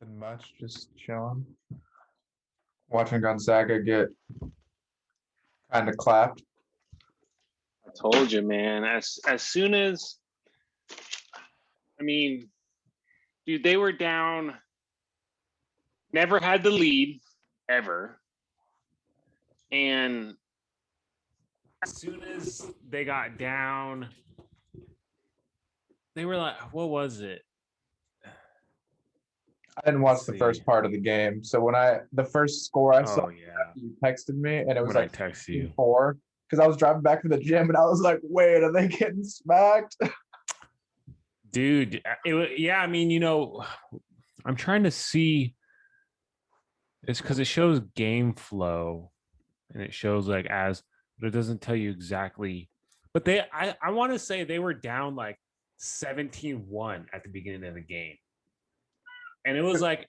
Nothing much, just chilling. Watching Gonzaga get kind of clapped. I told you, man. As soon as I mean, dude, they were down, never had the lead ever. And as soon as they got down, they were like, what was it? I didn't watch the first part of the game, so the first score I saw, Oh yeah. you texted me, and it was When I like text you. 4 because I was driving back to the gym, and I was like, "Wait, are they getting smacked?" Dude, yeah, I mean, I'm trying to see. It's because it shows game flow and it shows but it doesn't tell you exactly. But I want to say they were down like 17-1 at the beginning of the game. And it was like,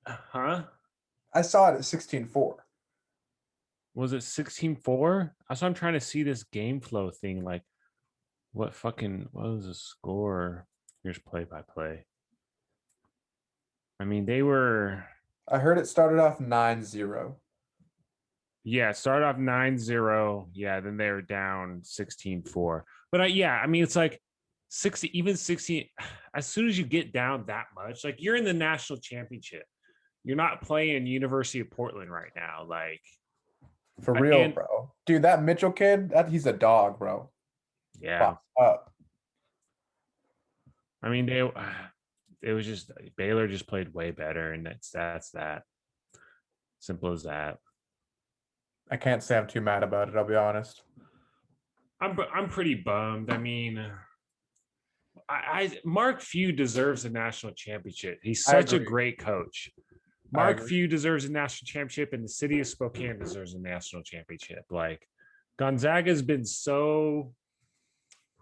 huh? I saw it at 16-4. Was it 16-4? That's what I'm trying to see this game flow thing. Like, what was the score? Here's play by play. I mean, they were, I heard it started off 9-0. yeah, start off 9-0. Yeah, then they were down 16-4. But yeah, I mean, it's like 60, even 16. As soon as you get down that much, like you're in the national championship, you're not playing University of Portland right now. Like, For real, and bro. Dude, that Mitchell kid, he's a dog, bro. yeah, Box up. I mean, it was just Baylor just played way better, and that's that. Simple as that. I can't say I'm too mad about it, I'll be honest. I'm pretty bummed. I mean, Mark Few deserves a national championship. He's I such a agree. great coach. I Mark agree. Few deserves a national championship, and the city of Spokane deserves a national championship. Like Gonzaga has been so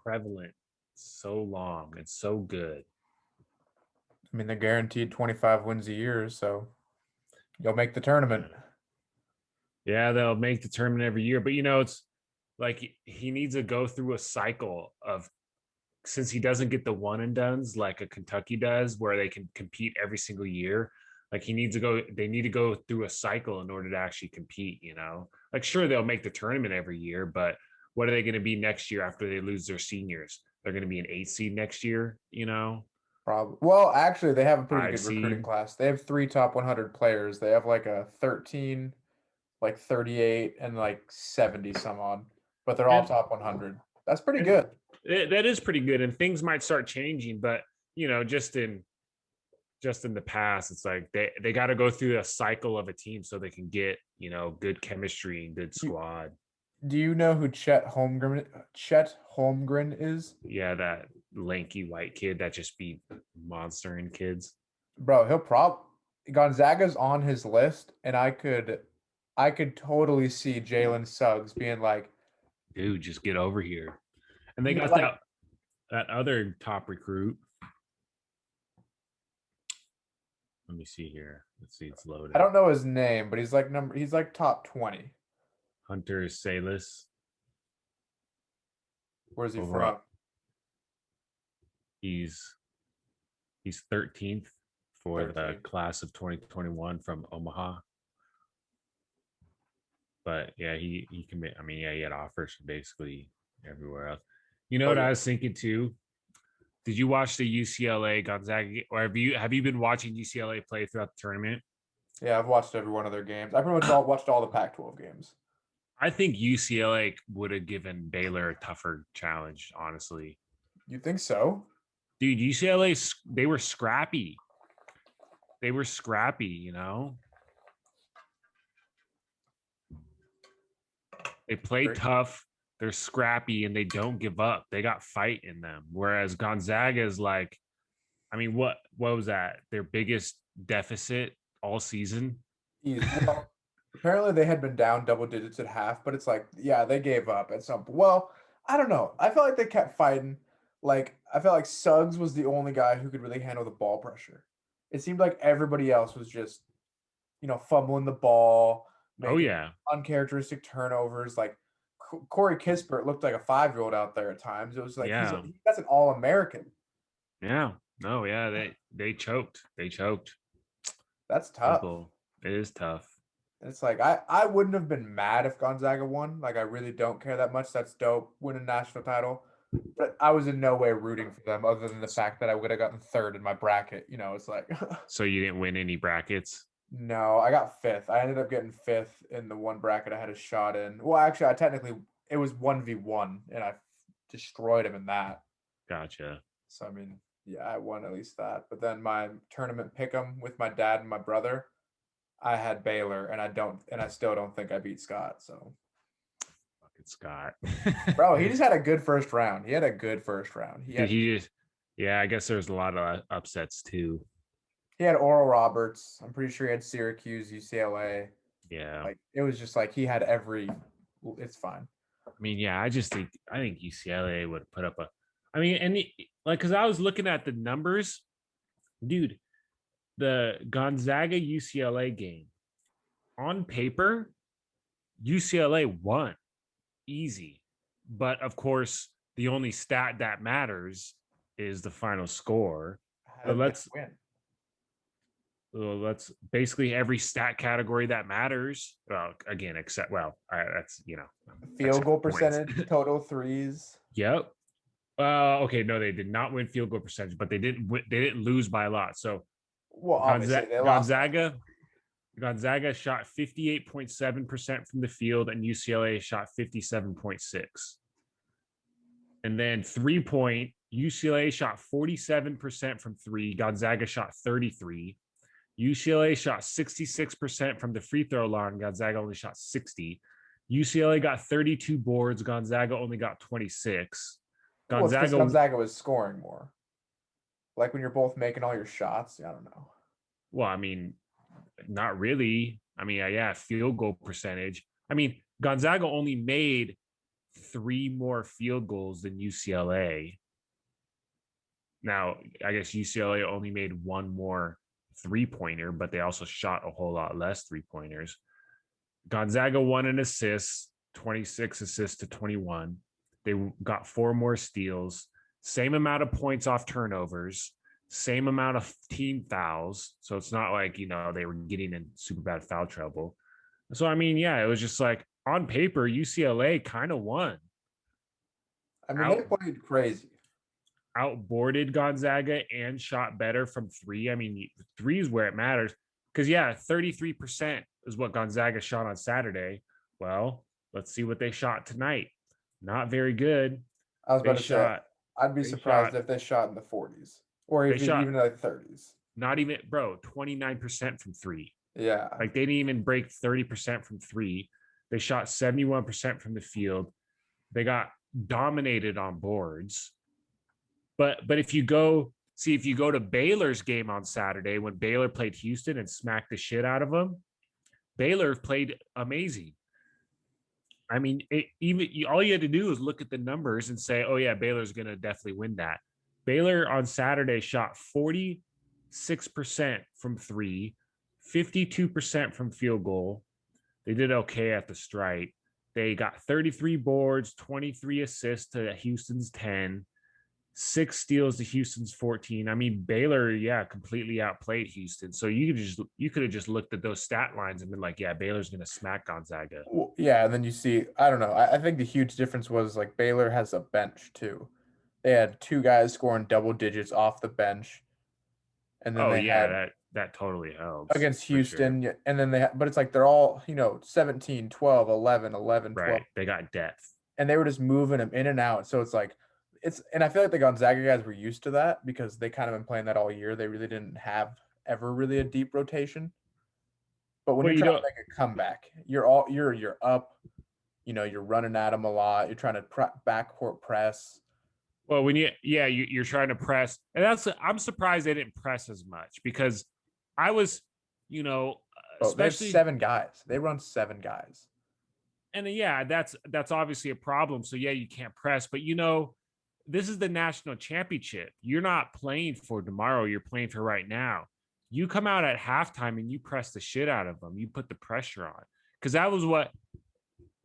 prevalent, so long, and so good. I mean, they're guaranteed 25 wins a year, so you'll make the tournament. Yeah, they'll make the tournament every year, but it's like he needs to go through a cycle of, since he doesn't get the one and dones like a Kentucky does, where they can compete every single year. Like they need to go through a cycle in order to actually compete. Like, sure, they'll make the tournament every year, but what are they going to be next year after they lose their seniors? They're going to be an 8 seed next year, Probably. Well, actually, they have a pretty five good recruiting seed. class. They have 3 top 100 players. They have like a 13, like 38, and like 70 some on, but they're all And, top 100. That's pretty and good. that is pretty good. And things might start changing, but, just in the past, it's like they got to go through a cycle of a team so they can get good chemistry and good Do you, squad. do you know who Chet Holmgren is? Yeah, that lanky white kid that just beat monstering kids. Bro, Gonzaga's on his list, and I could totally see Jalen Suggs being like, Dude, just get over here. And they you know, got like that other top recruit. Let me see here. Let's see, it's I loading. don't know his name, but he's like top 20. Hunter Salis. Where's he Overall, from? he's he's 13th for the 13. class of 2021 from Omaha. But yeah, he can be. I mean, yeah, he had offers from basically everywhere else. You know Oh what I yeah. was thinking too? Did you watch the UCLA Gonzaga, or have you been watching UCLA play throughout the tournament? Yeah, I've watched every one of their games. I pretty much watched all the Pac-12 games. I think UCLA would have given Baylor a tougher challenge, honestly. You think so? Dude, UCLA, they were scrappy. They were scrappy. They play Great. tough, they're scrappy, and they don't give up. They got fight in them. Whereas Gonzaga is like, I mean, what was that? Their biggest deficit all season? Well, apparently they had been down double digits at half, but it's like, yeah, they gave up at some point. Well, I don't know. I felt like they kept fighting. Like, I felt like Suggs was the only guy who could really handle the ball pressure. It seemed like everybody else was just, fumbling the ball, Oh making yeah. uncharacteristic turnovers. Like Corey Kispert looked like a 5-year-old out there at times. It was like Yeah. that's an All-American. Yeah. No, yeah, they choked. They choked. That's tough. Simple. It is tough. It's like I wouldn't have been mad if Gonzaga won. Like I really don't care that much. That's dope. Win a national title. But I was in no way rooting for them other than the fact that I would have gotten third in my bracket. You know, it's like So you didn't win any brackets. no, I got fifth. I ended up getting fifth in the one bracket I had a shot in. Well, actually, I technically it was 1v1 and I destroyed him in that. Gotcha. So I mean, yeah, I won at least that. But then my tournament pick'em with my dad and my brother, I had Baylor, and I still don't think I beat Scott. So, Fucking Scott. bro, he just had a good first round. He had a good first round. Did he just? Yeah, I guess there's a lot of upsets too. He had Oral Roberts. I'm pretty sure he had Syracuse, UCLA. Yeah. Like it was just like he had every. It's fine. I mean, yeah, I think UCLA would put up a. I mean, like, because I was looking at the numbers, dude. The Gonzaga UCLA game on paper, UCLA won easy, but of course, the only stat that matters is the final score. How But did they win? let's basically every stat category that matters. Well, again, except that's Field except goal points. percentage, total threes. Yep. Okay, no, they did not win field goal percentage, but they didn't they didn't lose by a lot. So Well, obviously they lost by Gonzaga shot 58.7% from the field, and UCLA shot 57.6. And then 3-point, UCLA shot 47% from three. Gonzaga shot 33. UCLA shot 66% from the free throw line. Gonzaga only shot 60. UCLA got 32 boards. Gonzaga only got 26. Well, it's because Gonzaga, Gonzaga was scoring more. Like when you're both making all your shots. I don't know. well, I mean, not really. I mean, yeah, field goal percentage. I mean, Gonzaga only made 3 more field goals than UCLA. Now, I guess UCLA only made 1 more 3-pointer, but they also shot a whole lot less 3-pointers. Gonzaga won an assist, 26 assists to 21. They got 4 more steals, same amount of points off turnovers, same amount of team fouls. So it's not like, they were getting in super bad foul trouble. So, I mean, yeah, it was just like on paper, UCLA kind of won. I mean, they played crazy. Outboarded Gonzaga and shot better from three. I mean, three is where it matters. Because, yeah, 33% is what Gonzaga shot on Saturday. Well, let's see what they shot tonight. Not very good. I was They about to say, shot, I'd be they surprised shot, if they shot in the 40s or they even shot like 30s. not even, bro, 29% from three. Yeah. Like they didn't even break 30% from three. They shot 71% from the field. They got dominated on boards. But if you go to Baylor's game on Saturday when Baylor played Houston and smacked the shit out of them, Baylor played amazing. I mean, all you had to do is look at the numbers and say, "Oh yeah, Baylor's going to definitely win that." Baylor on Saturday shot 46% from three, 52% from field goal. They did okay at the stripe. They got 33 boards, 23 assists to Houston's 10. 6 steals to Houston's 14. I mean, Baylor, yeah, completely outplayed Houston. So you could have just looked at those stat lines and been like, yeah, Baylor's gonna smack Gonzaga. Well, yeah, and then you see, I don't know. I think the huge difference was like Baylor has a bench too. They had 2 guys scoring double digits off the bench, and then Oh they yeah, had that totally helps against for sure. Houston, and then but it's like they're all, 17, 12, 11, 11, 12, Right. They got depth. and they were just moving them in and out. So it's like, and I feel like the Gonzaga guys were used to that because they kind of been playing that all year. They really didn't have ever really a deep rotation. But when Well, you're you trying to don't make a comeback, you're up, you're running at them a lot. You're trying to backcourt press. well when you're trying to press, and I'm surprised they didn't press as much because I was, you know, Bro, they have especially 7 guys. They run 7 guys. and yeah, that's obviously a problem. So yeah, you can't press, but this is the national championship. You're not playing for tomorrow. You're playing for right now. You come out at halftime and you press the shit out of them. You put the pressure on because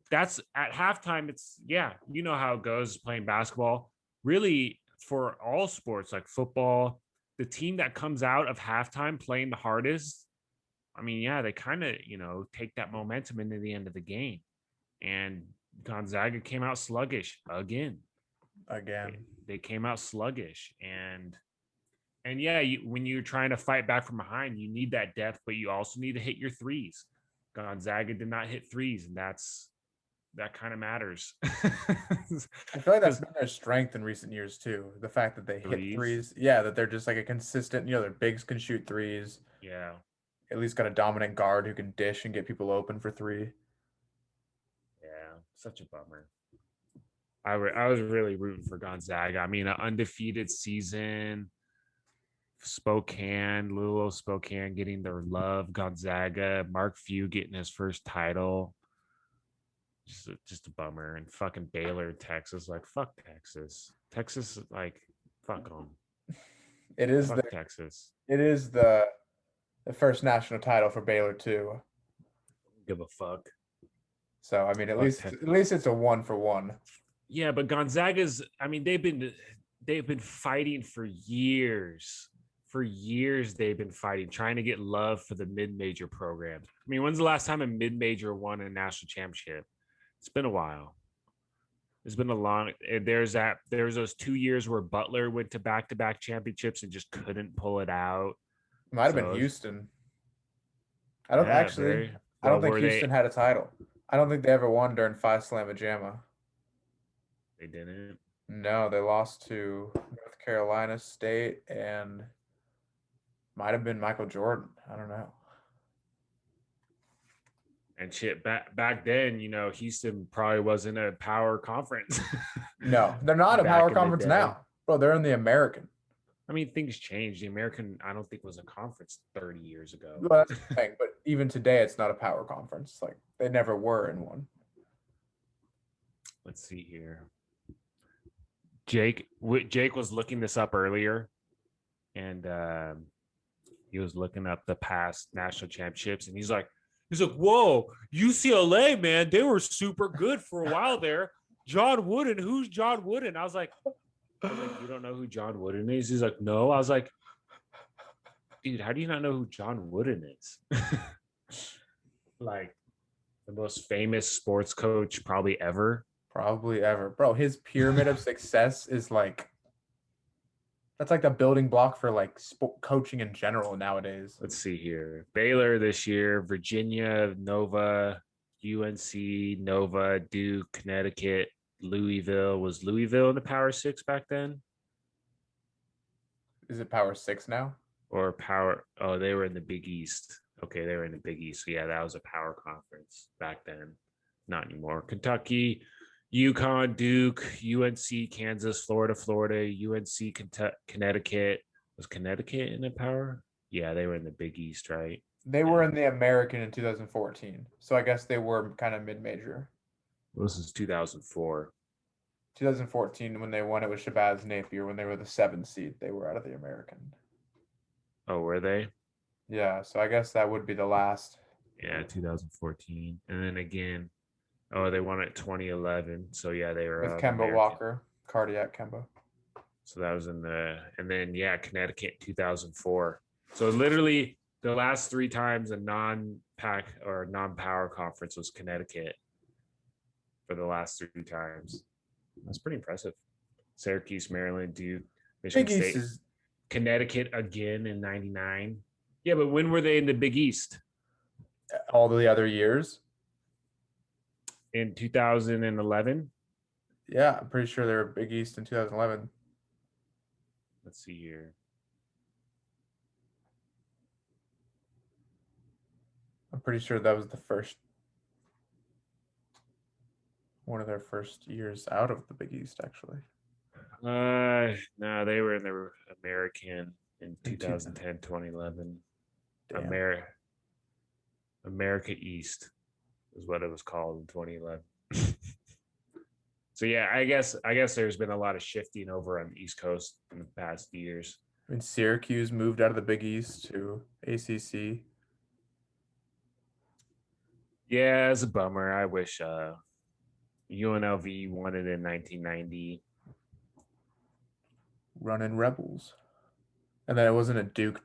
that's at halftime. It's yeah, you know how it goes playing basketball. Really, for all sports like football, the team that comes out of halftime playing the hardest I mean, yeah, they kind of, take that momentum into the end of the game. And Gonzaga came out sluggish again. They, again. they came out sluggish. And yeah, when you're trying to fight back from behind, you need that depth, but you also need to hit your threes. Gonzaga did not hit threes, and that kind of matters. I feel like that's Because been their strength in recent years too. The fact that they hit threes, threes. Yeah, that they're just like a consistent, their bigs can shoot threes. yeah, At least got a dominant guard who can dish and get people open for three. yeah, such a bummer. I was really rooting for Gonzaga. I mean, an undefeated season, Spokane, little Spokane getting their love, Gonzaga, Mark Few getting his first title. Just a bummer. And fucking Baylor, Texas, like fuck Texas. Texas, like fuck them. It is the Fuck Texas. it is the first national title for Baylor too. Give a fuck. So I mean, at Fuck least Texas. at least it's a 1-for-1. Yeah, but Gonzaga's. I mean, they've been fighting for years. For years, they've been fighting, trying to get love for the mid-major programs. I mean, when's the last time a mid-major won a national championship? It's been a while. It's been a long. There's those 2 years where Butler went to back-to-back championships and just couldn't pull it out. It might have been So Houston. I don't yeah, actually. very I don't well. think Were Houston they? had a title. I don't think they ever won during Phi Slamma Jamma. They didn't. No, they lost to North Carolina State and might have been Michael Jordan. I don't know. And shit, back then, Houston probably wasn't a power conference. No, they're not a power Back in the conference day. now. Bro, they're in the American. I mean, things changed. The American, I don't think, was a conference 30 years ago. Well, that's the thing. But even today, it's not a power conference. Like they never were in one. Let's see here. Jake was looking this up earlier, and he was looking up the past national championships, and he's like, "Whoa, UCLA, man, they were super good for a while there. John Wooden, who's John Wooden?" I was like, "You don't know who John Wooden is?" He's like, "No." I was like, "Dude, how do you not know who John Wooden is?" Like the most famous sports coach probably ever. Probably ever. Bro, his pyramid of success is like that's like the building block for like coaching in general nowadays. Let's see here. Baylor this year, Virginia, Nova, UNC, Nova, Duke, Connecticut, Louisville. Was Louisville in the Power Six back then? Is it Power Six now? Or Power? Oh, they were in the Big East. Okay, they were in the Big East. So yeah, that was a power conference back then. Not anymore. Kentucky, UConn, Duke, UNC, Kansas, Florida, UNC, Connecticut. Was Connecticut in the power? Yeah, they were in the Big East, right? They were Yeah. in the American in 2014. So I guess they were kind of mid-major. This is 2004. 2014 when they won it with Shabazz Napier when they were the 7th seed, they were out of the American. Oh, were they? Yeah, so I guess that would be the last. Yeah, 2014. And then again, oh, they won it 2011. So yeah, they were With out of the Kemba American. Walker, cardiac Kemba. So that was and then yeah, Connecticut 2004. So literally the last three times a non-pack or non-power conference was Connecticut for the last three times. That's pretty impressive. Syracuse, Maryland, Duke, Michigan Big East State, is Connecticut again in '99. Yeah, but when were they in the Big East? all the other years. In 2011. Yeah, I'm pretty sure they were Big East in 2011. Let's see here. I'm pretty sure that was the first one of their first years out of the Big East, actually. No, they were in the American in In two, 2010, 2011. damn. America East is what it was called in 2011. So yeah, I guess there's been a lot of shifting over on the East Coast in the past years. I mean, Syracuse moved out of the Big East to ACC. Yeah, it's a bummer. I wish UNLV won it in 1990. Running Rebels. And then it wasn't a Duke.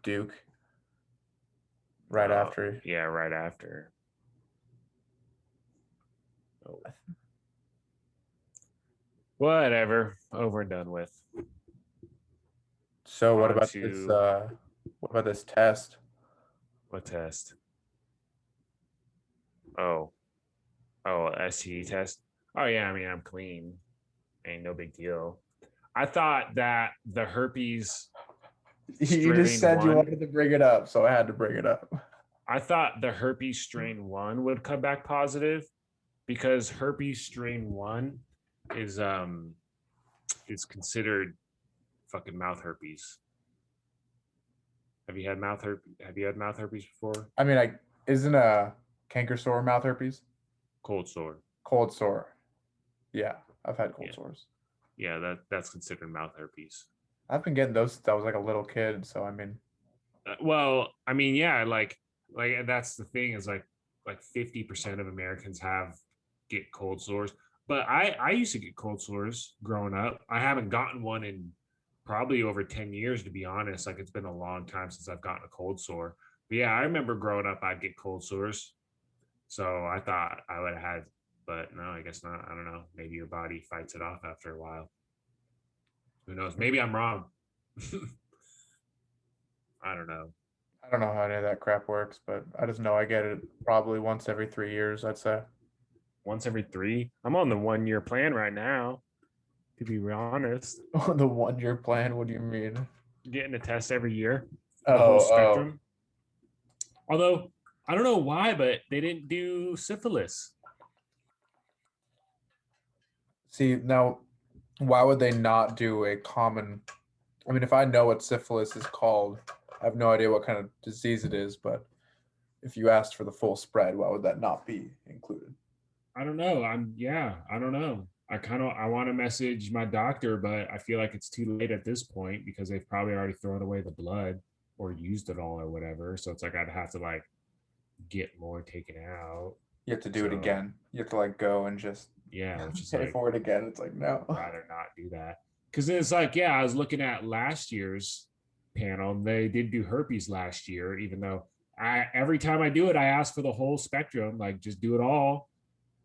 right after. Yeah, right after. Oh. Whatever. Over and done with. So On to what about this test? what test? Oh, STD test. Oh yeah, I mean I'm clean. Ain't no big deal. I thought that the herpes You just strain said you one. wanted to bring it up, so I had to bring it up. I thought the herpes strain one would come back positive because herpes strain one is is considered fucking mouth herpes. Have you had mouth herpes before? I mean, isn't a canker sore mouth herpes? Cold sore. Cold sore. Yeah, I've had cold Yeah. sores. Yeah, that's considered mouth herpes. I've been getting those since I was like a little kid, so I mean, Well, I mean, yeah, like that's the thing is like 50% of Americans have get cold sores. But I used to get cold sores growing up. I haven't gotten one in probably over 10 years, to be honest. Like it's been a long time since I've gotten a cold sore. But yeah, I remember growing up I'd get cold sores. So I thought I would have had, but no, I guess not. I don't know. Maybe your body fights it off after a while. Who knows? Maybe I'm wrong. I don't know. I don't know how any of that crap works, but I just know I get it probably once every 3 years, I'd say. Once every three. I'm on the 1 year plan right now, to be honest. On the 1 year plan, what do you mean? Getting a test every year, the whole Oh. spectrum. Although I don't know why, but they didn't do syphilis. See, now, why would they not do a common? I mean, if I know what syphilis is called, I have no idea what kind of disease it is, but if you asked for the full spread, why would that not be included? I don't know. I don't know. I want to message my doctor, but I feel like it's too late at this point because they've probably already thrown away the blood or used it all or whatever. So it's like I'd have to like get more taken out. You have to do it So again. You have to like go and just yeah, which is pay like for it again. It's like no. rather not do that. Because it's like, yeah, I was looking at last year's panel. And they did do herpes last year, even though I every time I do it, I ask for the whole spectrum, like just do it all.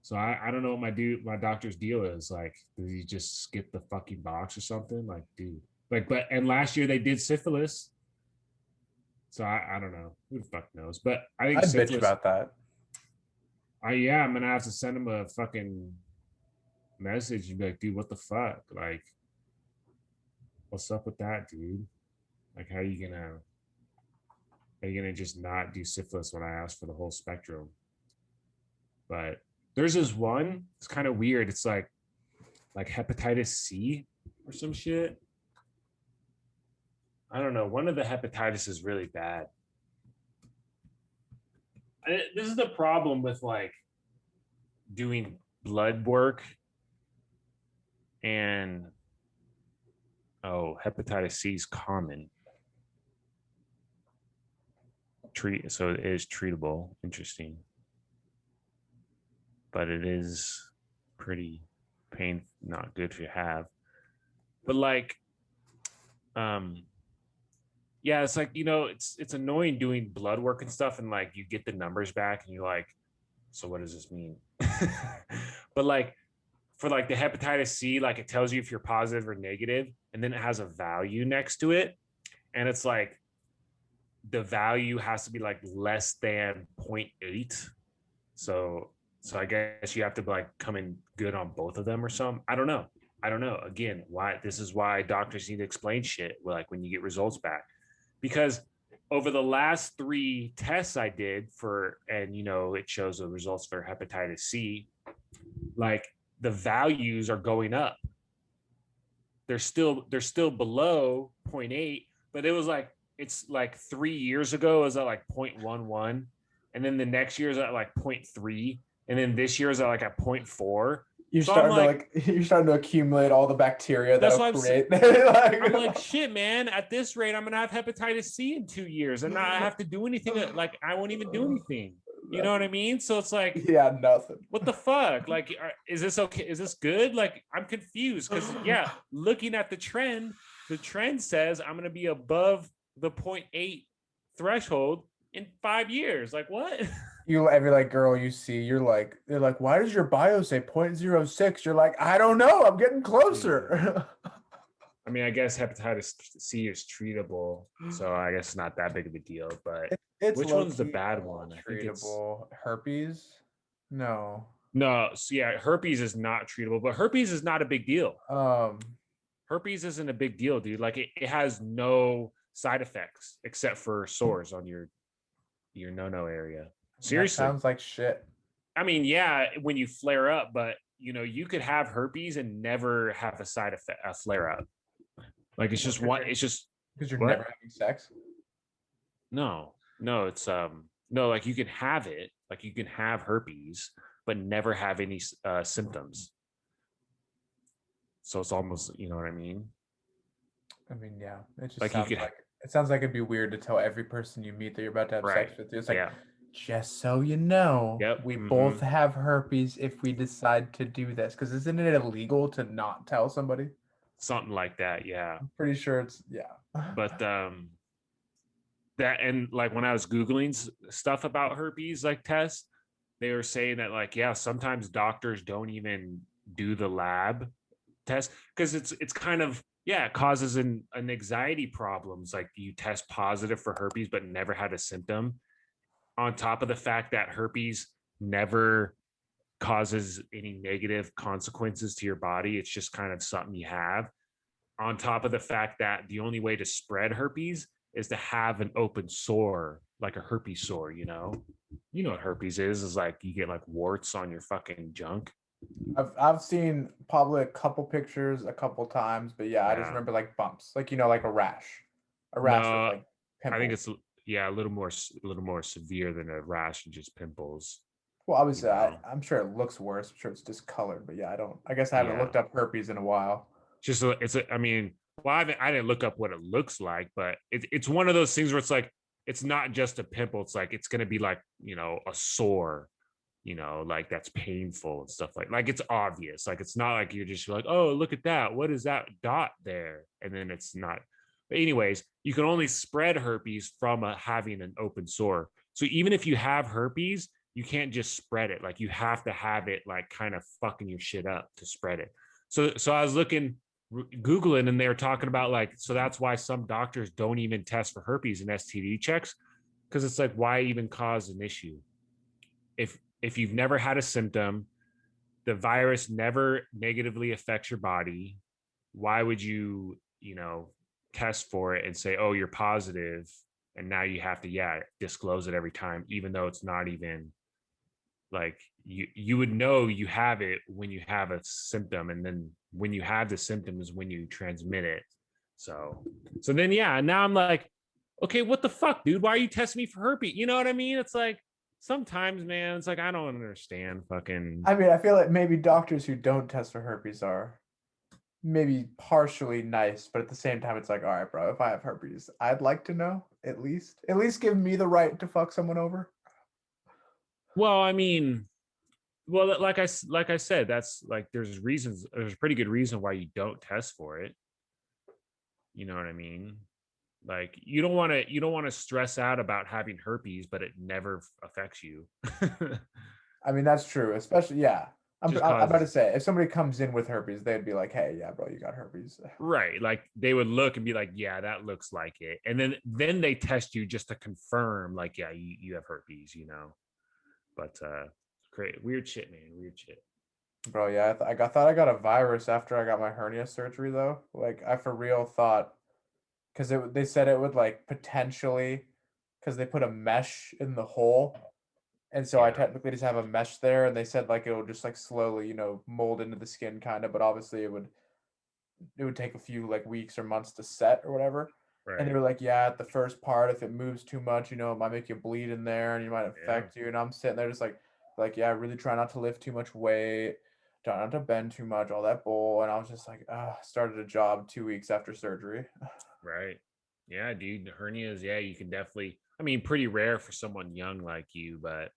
So I don't know what my doctor's deal is. Like, does he just skip the fucking box or something? Like, dude. Like, but and last year they did syphilis. So I don't know. Who the fuck knows? But I think I'd bitch syphilis, about that. yeah, I'm gonna have to send him a fucking message and be like, dude, what the fuck? Like, what's up with that, dude? Like, how you gonna just not do syphilis when I ask for the whole spectrum? But there's this one. It's kind of weird. It's like hepatitis C or some shit. I don't know. One of the hepatitis is really bad. This is the problem with like doing blood work and hepatitis C is common. So it is treatable. Interesting, but it is pretty not good to have. But like, um, yeah, it's like it's annoying doing blood work and stuff, and like you get the numbers back, and you're like, so what does this mean? But like for like the hepatitis C, like it tells you if you're positive or negative, and then it has a value next to it, and it's like the value has to be like less than 0.8. So I guess you have to like come in good on both of them or something. I don't know. Again, why this is why doctors need to explain shit like when you get results back. Because over the last 3 tests I did and it shows the results for hepatitis C, like the values are going up. They're still below 0.8, but it's like 3 years ago it was at like 0.11, and then the next year is at like 0.3, and then this year is at like at 0.4. So I'm like, You're starting to accumulate all the bacteria that's that'll why create. I'm like, shit, man. At this rate, I'm gonna have hepatitis C in 2 years, and not have to do anything. Like, I won't even do anything. You know what I mean? So it's like, Yeah, nothing. what the fuck? Like, is this okay? Is this good? Like, I'm confused because yeah, looking at the trend says I'm gonna be above the 0.8 threshold, in 5 years. Like what? You every like girl you see, they're like, why does your bio say 0.06? You're like, I don't know, I'm getting Hmm. closer. I mean, I guess hepatitis C is treatable, so I guess it's not that big of a deal. But It's which low one's the key bad one? I think it's treatable. Herpes? No. no. So yeah, herpes is not treatable, but herpes is not a big deal. Um, Herpes isn't a big deal, dude. Like it has no side effects except for sores on your no area. that Seriously. sounds like shit. I mean, yeah, when you flare up, but you could have herpes and never have a side effect, a flare up. Like it's Well, just one. It's just because you're never what? having sex. No, no. It's no. Like you can have it. Like you can have herpes, but never have any symptoms. So it's almost, you know what I mean? I mean, yeah, Like you could, it sounds like it'd be weird to tell every person you meet that you're about to have sex right? with. It's like, Yeah. just so you know, Yep. we Mm-hmm. both have herpes if we decide to do this. Because isn't it illegal to not tell somebody? Something like that. Yeah. I'm pretty sure it's yeah. But that and like when I was googling stuff about herpes like tests, they were saying that like yeah, sometimes doctors don't even do the lab test because it's kind of yeah, it causes an anxiety problems like you test positive for herpes but never had a symptom on top of the fact that herpes never causes any negative consequences to your body. It's just kind of something you have on top of the fact that the only way to spread herpes is to have an open sore, like a herpes sore, you know what herpes is like you get like warts on your fucking junk. I've seen probably a couple pictures a couple times, but yeah, I just Yeah. remember like bumps, like like a rash with No, like I think pimples. it's yeah, a little more severe than a rash and just pimples, Well, you obviously, know. I'm sure it looks worse. I'm sure it's discolored, but yeah, I don't. I guess I haven't Yeah. looked up herpes in a while. Just I mean, well, I didn't look up what it looks like, but it's one of those things where it's like it's not just a pimple. It's like it's gonna be like a sore, like that's painful and stuff like it's obvious. Like it's not like you're just like, oh, look at that. What is that dot there? And then it's not. But anyways, you can only spread herpes from having an open sore. So even if you have herpes, you can't just spread it. Like you have to have it like kind of fucking your shit up to spread it. So I was looking Googling and they were talking about like, so that's why some doctors don't even test for herpes and STD checks because it's like, why even cause an issue? If you've never had a symptom, the virus never negatively affects your body, why would you test for it and say, oh, you're positive, and now you have to disclose it every time, even though it's not even like you would know you have it when you have a symptom, and then when you have the symptoms when you transmit it. So then yeah, now I'm like, okay, what the fuck, dude? Why are you testing me for herpes? You know what I mean? It's like sometimes, man, it's like I don't understand fucking. I mean, I feel like maybe doctors who don't test for herpes are maybe partially nice, but at the same time, it's like, all right, bro, if I have herpes, I'd like to know at least give me the right to fuck someone over. Well, I mean, well, like I said, that's like there's reasons. There's a pretty good reason why you don't test for it. You know what I mean? Like you don't want to stress out about having herpes, but it never affects you. I mean, that's true, especially yeah. Just I'm about to causes say if somebody comes in with herpes, they'd be like, hey, yeah, bro, you got herpes. right. Like they would look and be like, yeah, that looks like it, and then they test you just to confirm, like, yeah, you have herpes. But great, weird shit, man, weird shit. Bro, yeah, thought I got a virus after I got my hernia surgery though. Like I for real thought because they said it would like potentially because they put a mesh in the hole, and so I Yeah, technically just have a mesh there, and they said like it will just like slowly mold into the skin kind of, but obviously it would take a few like weeks or months to set or whatever. And they right. were like, yeah, at the first part, if it moves too much, it might make you bleed in there and you might Yeah, affect you. And I'm sitting there just yeah, really try not to lift too much weight, try not to bend too much, all that bull. And I was just like, started a job 2 weeks after surgery. right. Yeah, dude, the hernias. Yeah, you can definitely. I mean, pretty rare for someone young like you, but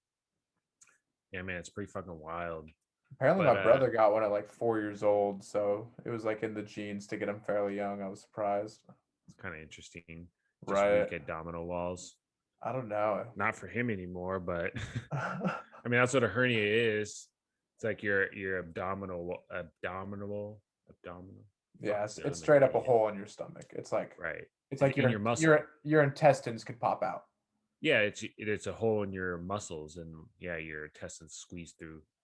yeah, man, it's pretty fucking wild. Apparently, my But brother got one at like 4 years old, so it was like in the genes to get him fairly young. I was surprised. it's kind of interesting. Just Right. weak at domino walls. I don't know. Not for him anymore, but I mean that's what a hernia is. It's like your abdominal. Fuck, Yes, dude, it's I'm an straight up a idiot. hole in your stomach. Right. It's like In your your muscle. your intestines could pop out. Yeah, it's a hole in your muscles, and yeah, your intestines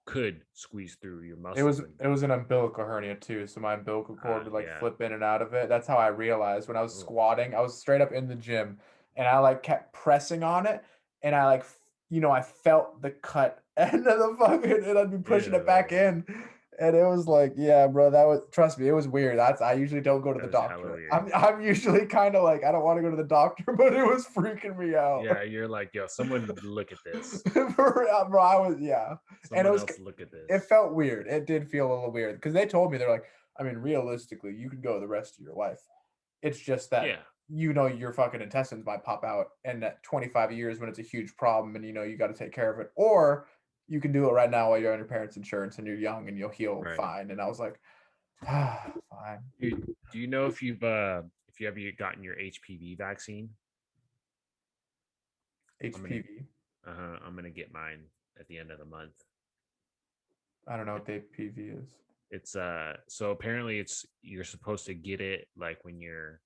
could squeeze through your muscles and It was an umbilical hernia too, so my umbilical cord would like yeah. flip in and out of it. That's how I realized when I was Oh, squatting. I was straight up in the gym, and I like kept pressing on it, and I like I felt the cut end of the fucking, and I'd be pushing it back ew. in, and it was like, yeah, bro, that was, trust me, it was weird. I usually don't go to That the was hella doctor. weird. I'm usually kind of like I don't want to go to the doctor, but it was freaking me out. Yeah, you're like, yo, someone look at this. For real, bro, I was, yeah, and Someone else look at it this. felt weird. It did feel a little weird because they told me they're like, I mean, realistically, you could go the rest of your life. It's just that Yeah, your fucking intestines might pop out, and at 25 years when it's a huge problem, and you got to take care of it, or you can do it right now while you're on your parents' insurance and you're young and you'll heal right. fine. And I was like, ah, fine. Dude, do you know if you ever gotten your HPV vaccine? I'm gonna HPV. I'm gonna get mine at the end of the month. I don't know It, what the HPV is. it's so apparently it's you're supposed to get it like when you're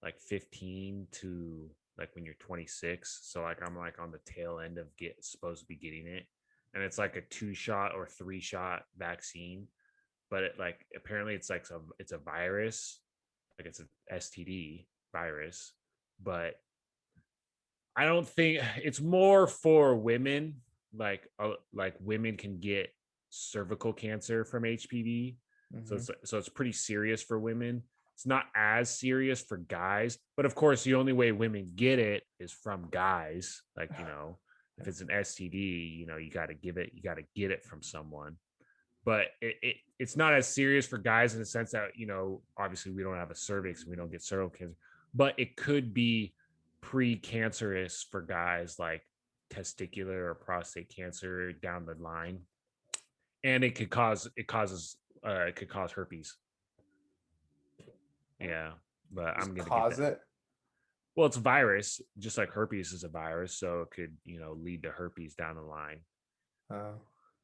like 15 to like when you're 26. So like I'm like on the tail end of get supposed to be getting it. And it's like a 2 shot or 3 shot vaccine. But it like apparently it's like it's a virus, like it's a STD virus. But I don't think it's more for women. Like women can get cervical cancer from HPV, so Hmm. it's pretty serious for women. It's not as serious for guys, but of course, the only way women get it is from guys. Like if it's an STD, you got to you got to get it from someone. But it's not as serious for guys in the sense that obviously we don't have a cervix and we don't get cervical cancer, but it could be precancerous for guys like testicular or prostate cancer down the line, and it could cause herpes. Yeah, but I'm Just gonna get cause that. it. Well, it's a virus, just like herpes is a virus, so it could lead to herpes down the line. Oh,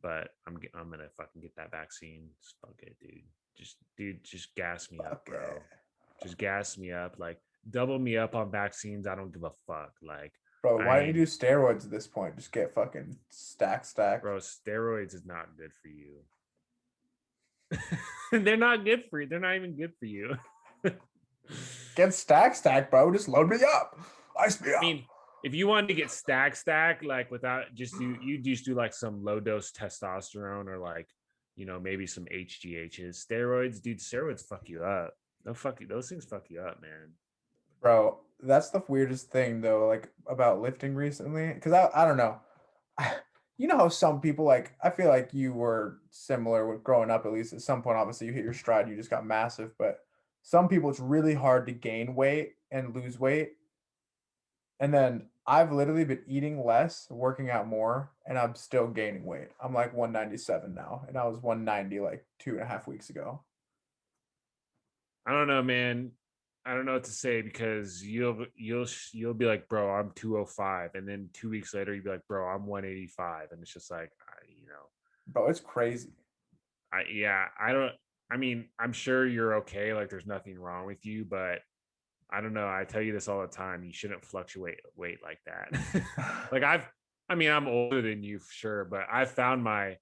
But I'm gonna fucking get that vaccine. Just fuck it, dude. Just gas me up, fuck bro. it. Just gas me up. Like double me up on vaccines. I don't give a fuck. Like Bro, I why don't you do ain't, steroids at this point? Just get fucking stacked. bro. Steroids is not good for you. They're not good for you. They're not even good for you. I Get stacked, bro. Just load me up. Ice me up. mean, if you wanted to get stack like without you just do like some low dose testosterone or like maybe some HGHs. Steroids, dude. Steroids fuck you up. No fuck you. Those things fuck you up, man. Bro, that's the weirdest thing though, like about lifting recently. Cause I don't know. You know how some people like I feel like you were similar with growing up, at least at some point, obviously you hit your stride, you just got massive, but some people it's really hard to gain weight and lose weight. And then I've literally been eating less, working out more, and I'm still gaining weight. I'm like 197 now, and I was 190 like 2.5 weeks ago. I don't know, man. I don't know what to say because you'll be like, bro, I'm 205, and then 2 weeks later you'll be like, bro, I'm 185, and it's just like, Bro, it's crazy. I don't. I mean, I'm sure you're okay. Like, there's nothing wrong with you, but I don't know. I tell you this all the time. You shouldn't fluctuate weight like that. like I mean, I'm older than you for sure, but I've found my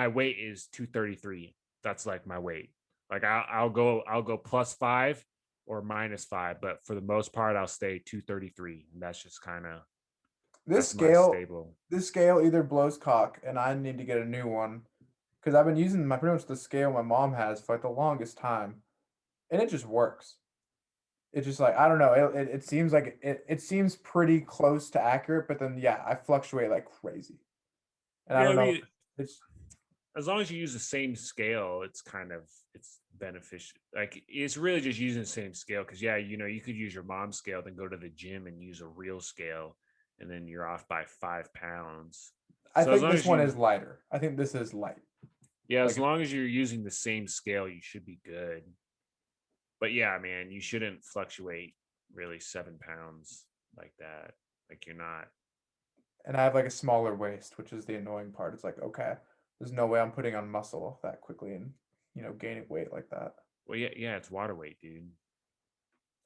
weight is 233. That's like my weight. Like I'll go +5 or -5, but for the most part, I'll stay 233. And that's just kind of This that's my scale, stable. this scale either blows cock, and I need to get a new one because I've been using my pretty much the scale my mom has for like the longest time, and it just works. It's just like I don't know. It seems like it seems pretty close to accurate, but then yeah, I fluctuate like crazy, and I Yeah, don't I know. mean, It's as long as you use the same scale, it's beneficial. Like it's really just using the same scale because yeah, you could use your mom's scale, then go to the gym and use a real scale, and then you're off by 5 pounds. I So as think long this as one you is lighter. I think this is light. yeah, as Like long as you're using the same scale, you should be good. But yeah, man, you shouldn't fluctuate really 7 pounds like that. Like you're not. And I have like a smaller waist, which is the annoying part. It's like, okay, there's no way I'm putting on muscle that quickly and gaining weight like that. Well, yeah, yeah, it's water weight, dude.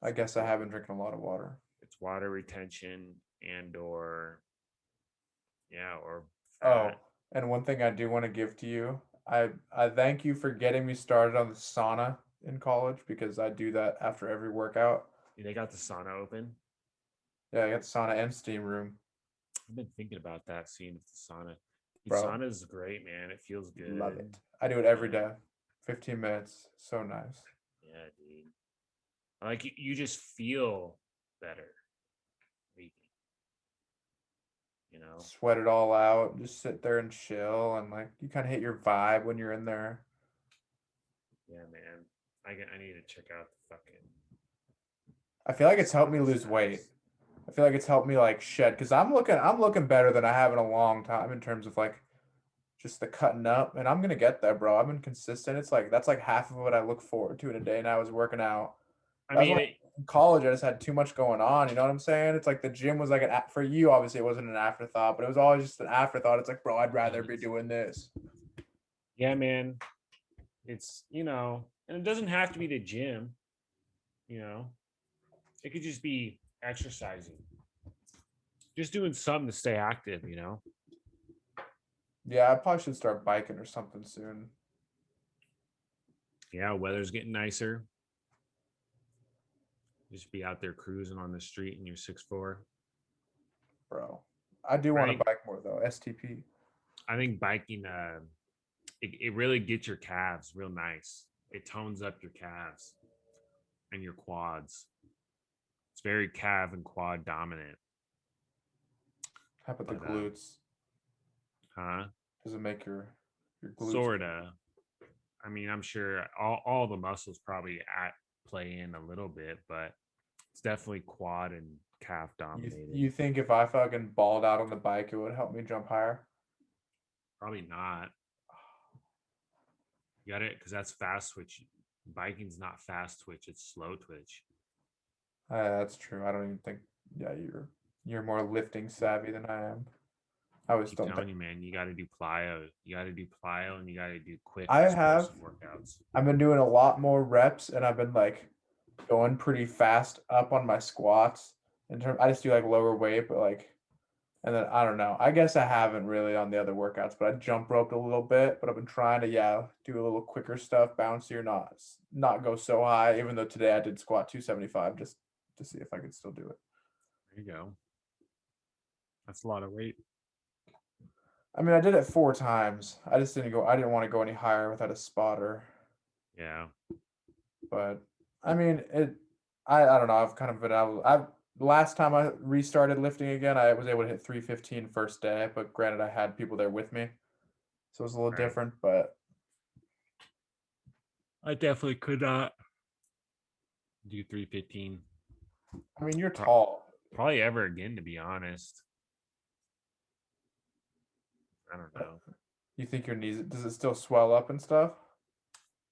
I guess I haven't drinking a lot of water. It's water retention and or yeah, or Oh, fat. and one thing I do want to give to you, I thank you for getting me started on the sauna in college because I do that after every workout. They got the sauna open. Yeah, I got sauna and steam room, I've been thinking about that, seeing if the sauna. Dude, bro. sauna is great, man. It feels Love good. it. I do it every Um, day. 15 minutes. So nice. yeah, dude. Like you just feel better leaving, you know? Sweat it all out, just sit there and chill, and like you kind of hit your vibe when you're in there. Yeah, man. I need to check out the fucking I feel like it's helped me sauna lose weight. steps. I feel like it's helped me like shed because I'm looking better than I have in a long time in terms of like just the cutting up, and I'm gonna get there, bro. I've been consistent. It's like that's like half of what I look forward to in a day. And I was working out. I That was mean, when in college I just had too much going on. You know what I'm saying? It's like the gym was like for you. Obviously, it wasn't an afterthought, but it was always just an afterthought. It's like, bro, I'd rather be doing this. yeah, man. It's and it doesn't have to be the gym. You know, it could just be exercising, just doing something to stay active. Yeah, I probably should start biking or something soon, Yeah, weather's getting nicer. Just be out there cruising on the street in your 6'4". bro. I do want to Right. bike more though. STP. I think biking, it really gets your calves real nice. It tones up your calves and your quads. It's very calf and quad dominant. How about the But glutes? huh? Does it make your glutes? Sorta. I mean, I'm sure all the muscles probably at play in a little bit, but it's definitely quad and calf dominated. You think if I fucking balled out on the bike, it would help me jump higher? Probably not. You got it because that's fast twitch. Biking's not fast twitch; it's slow twitch. That's true. I don't even think. Yeah, you're more lifting savvy than I am. I always Keep don't think. telling you, man. You got to do plyo. You got to do plyo, and you got to do quick I have. explosive workouts. I've been doing a lot more reps, and I've been like going pretty fast up on my squats. I just do like lower weight, but like, and then I don't know. I guess I haven't really on the other workouts, but I jump roped a little bit. But I've been trying to do a little quicker stuff, bouncier, not go so high. Even though today I did squat 275 just to see if I could still do it. There you go. That's a lot of weight. I mean, I did it 4 times. I just didn't go. I didn't want to go any higher without a spotter. Yeah. But I mean, I don't know. I've kind of been out. I've last time I restarted lifting again, I was able to hit 315 first day. But granted, I had people there with me, so it was a little Right. different. But I definitely could not do 315. I mean, you're Pro- tall. Probably ever again, to be honest. I don't Uh, know. You think your knees? Does it still swell up and stuff?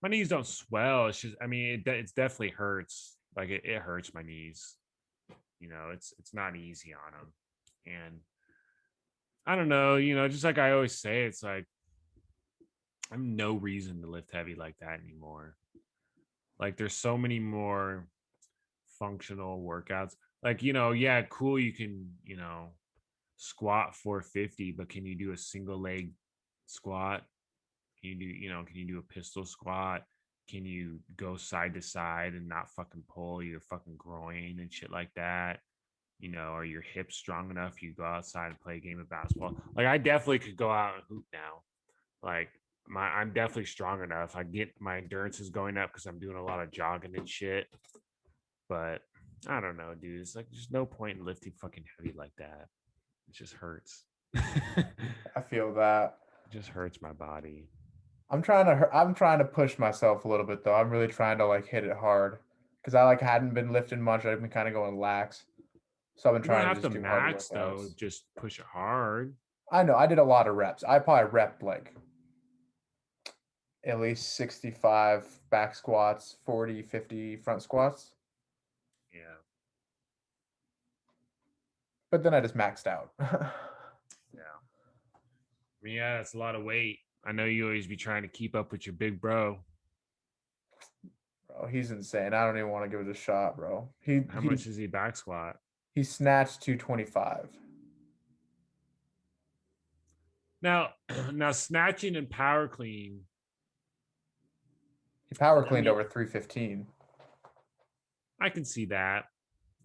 My knees don't swell. It's just, I mean, it's definitely hurts. Like it hurts my knees. It's not easy on them. And I don't know. Just like I always say, it's like I have no reason to lift heavy like that anymore. Like there's so many more functional workouts. Like, yeah, cool. You can, squat 450, but can you do a single leg squat? Can you do a pistol squat? Can you go side to side and not fucking pull your fucking groin and shit like that? Are your hips strong enough? You go outside and play a game of basketball. Like I definitely could go out and hoop now. Like I'm definitely strong enough. I get my endurance is going up because I'm doing a lot of jogging and shit. But I don't know, dude. It's like there's no point in lifting fucking heavy like that. It just hurts. It I feel that. just hurts my body. I'm trying to push myself a little bit though. I'm really trying to like hit it hard because I like hadn't been lifting much. I've been kind of going lax, so I've been You don't trying to have to just do harder max though. workouts. Just push it hard. I know I did a lot of reps. I probably repped like at least 65 back squats, 40, 50 front squats. Yeah. but then I just maxed out. Yeah. I mean, yeah, that's a lot of weight. I know you always be trying to keep up with your big bro. Bro, he's insane. I don't even want to give it a shot, bro. He How he much is he back squat? he snatched 225. Now, now snatching and power clean. He power I cleaned mean, over 315. I can see that.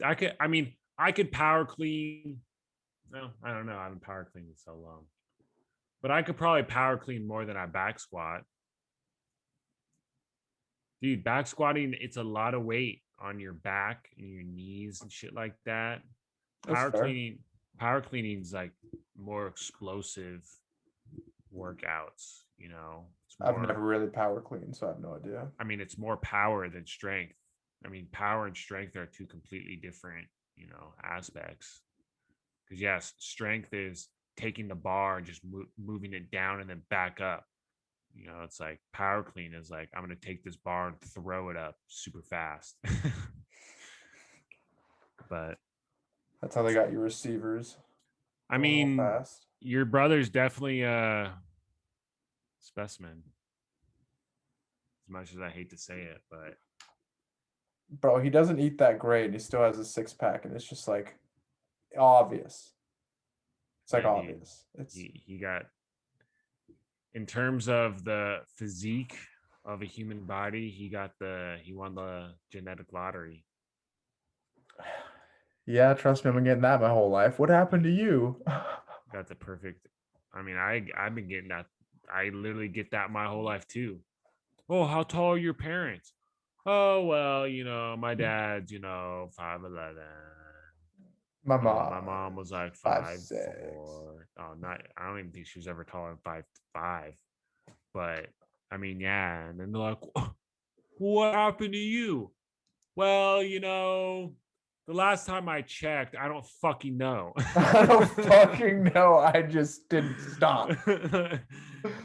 I mean, I could power clean. No, I don't know. I haven't power cleaned in so long, but I could probably power clean more than I back squat. Dude, back squatting, it's a lot of weight on your back and your knees and shit like that. That's Power fair. cleaning, power cleaning is like more explosive workouts, you know. It's I've more, never really power cleaned, so I have no idea. I mean, it's more power than strength. I mean, power and strength are two completely different, you know, aspects. Because yes, strength is taking the bar and just moving it down and then back up. You know, it's like power clean is like I'm gonna take this bar and throw it up super fast. But That's how they got your receivers I going real mean, fast. your brother's definitely a specimen. As much as I hate to say it, but Bro, he doesn't eat that great and he still has a six pack, and it's just like obvious. It's like yeah, dude, obvious. It's he got in terms of the physique of a human body, he won the genetic lottery. yeah, trust me, I've been getting that my whole life. What happened to you? Got the perfect. I mean, I've been getting that. I literally get that my whole life too. Oh, how tall are your parents? Oh, well, you know, my dad's, you know, 5'11". My My mom, mom was like five five six. four. Oh, not. I don't even think she was ever taller than 5'5". But I mean, yeah. And then they're like, "What happened to you?" Well, you know, the last time I checked, I don't fucking know. I don't fucking know. I just didn't stop.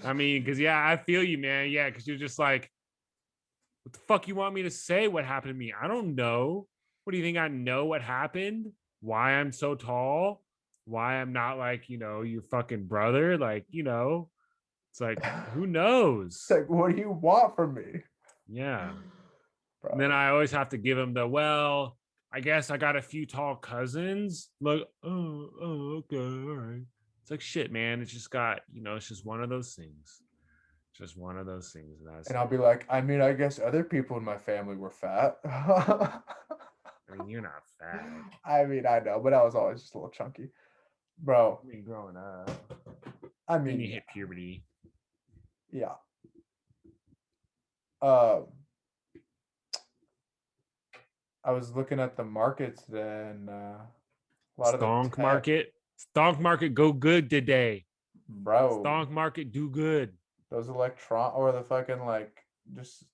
I mean, because yeah, I feel you, man. Yeah, because you're just like, what the fuck you want me to say? What happened to me? I don't know. What do you think? I know what happened? Why I'm so tall? Why I'm not like, you know, your fucking brother? Like, you know, it's like, who It's knows? like, what do you want from me? Yeah. And then Bro. I always have to give him the, well, I guess I got a few tall cousins. Like, okay, all right. It's like shit, man. It's just got, you know, it's just one of those things. Just one of those things, and that's And I'll it. be like, I mean, I guess other people in my family were fat. I mean, you're not fat. I mean, I know, but I was always just a little chunky. Bro, I mean, growing up. I Then mean, you yeah. hit puberty. Yeah. Um, I was looking at the market today, and a lot of the Stonk tech, market. Stonk market go good today. bro, Stonk market do good. those electron or the fucking like just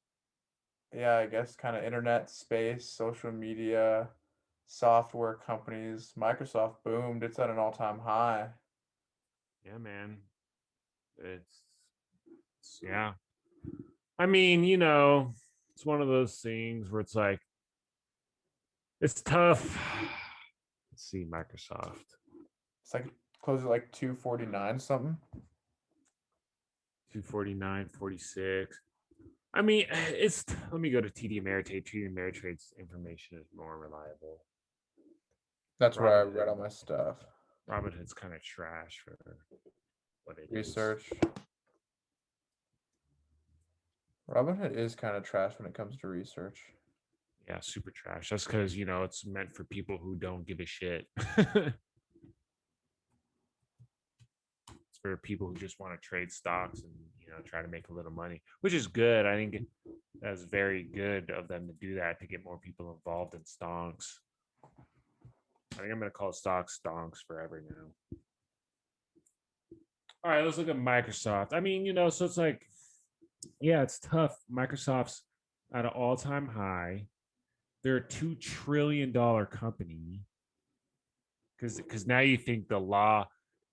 yeah, I guess kind of internet space, social media, software companies. Microsoft boomed. It's at an all-time high. Yeah, man. Yeah. I mean, you know, it's one of those things where it's like it's tough. Let's see, Microsoft. It's like close at like 249 something. 249.46. I mean, it's let me go to TD Ameritrade. TD Ameritrade's information is more reliable. That's where I read Robinhood. all my stuff. Robinhood's kind of trash for what it is. Research. Robinhood is kind of trash when it comes to research. Yeah, super trash. That's because, you know, it's meant for people who don't give a shit. It's for people who just want to trade stocks and, you know, try to make a little money, which is good. I think that's very good of them to do that, to get more people involved in stonks. I think I'm going to call stocks stonks forever now. All right, let's look at Microsoft. I mean, you know, so it's like, yeah, it's tough. Microsoft's at an all-time high. They're a $2 trillion company. Because now you think the law,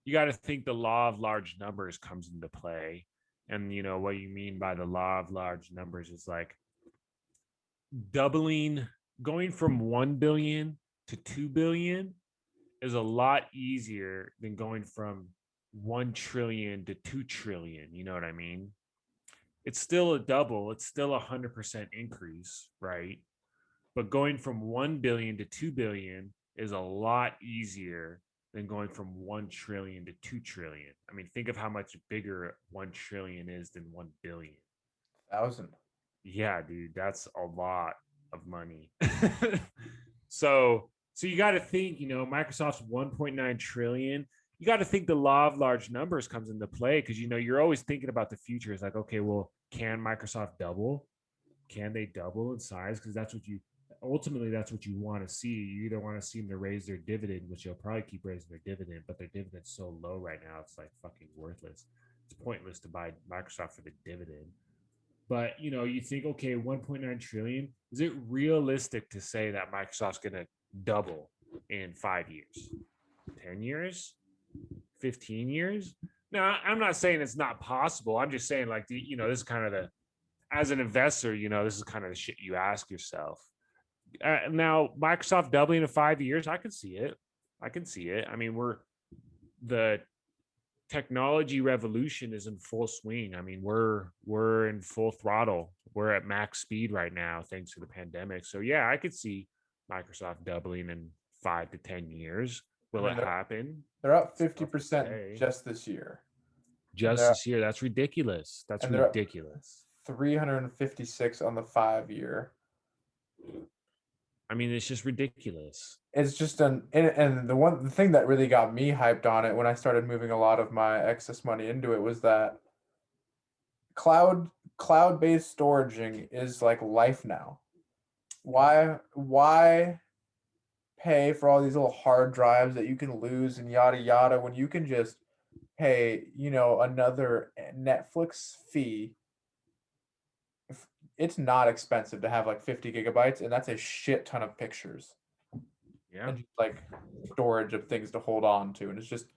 you got to think the law of large numbers comes into play. And you know what you mean by the law of large numbers is like doubling, going from 1 billion to 2 billion is a lot easier than going from 1 trillion to 2 trillion. You know what I mean? It's still a double, it's still 100% increase, right? But going from 1 billion to 2 billion is a lot easier than going from 1 trillion to 2 trillion. I mean, think of how much bigger 1 trillion is than 1 billion. 1,000. Yeah, dude, that's a lot of money. So you got to think, Microsoft's 1.9 trillion. You got to think the law of large numbers comes into play because you're always thinking about the future. It's like, okay, well, can Microsoft double? Can they double in size? Because that's what you want to see. You either want to see them to raise their dividend, which they'll probably keep raising their dividend, but their dividend's so low right now, it's like fucking worthless. It's pointless to buy Microsoft for the dividend. But you think, okay, 1.9 trillion. Is it realistic to say that Microsoft's going to double in 5 years, 10 years, 15 years? Now, I'm not saying it's not possible. I'm just saying, like, this is kind of as an investor, this is kind of the shit you ask yourself. Now, Microsoft doubling in 5 years, I can see it. I can see it. I mean, the technology revolution is in full swing. I mean, we're in full throttle. We're at max speed right now, thanks to the pandemic. So yeah, I could see Microsoft doubling in 5 to 10 years. I Will mean, it happen? they're up It's tough to 50% say. just this year, and Just this year, that's ridiculous. That's they're up ridiculous. 356 on the 5 year. I mean, it's just ridiculous. It's just and the thing that really got me hyped on it when I started moving a lot of my excess money into it was that cloud-based storaging is like life now. Why pay for all these little hard drives that you can lose and yada yada when you can just pay, another Netflix fee. It's not expensive to have like 50 gigabytes, and that's a shit ton of pictures Yeah. and just like storage of things to hold on to. And it's just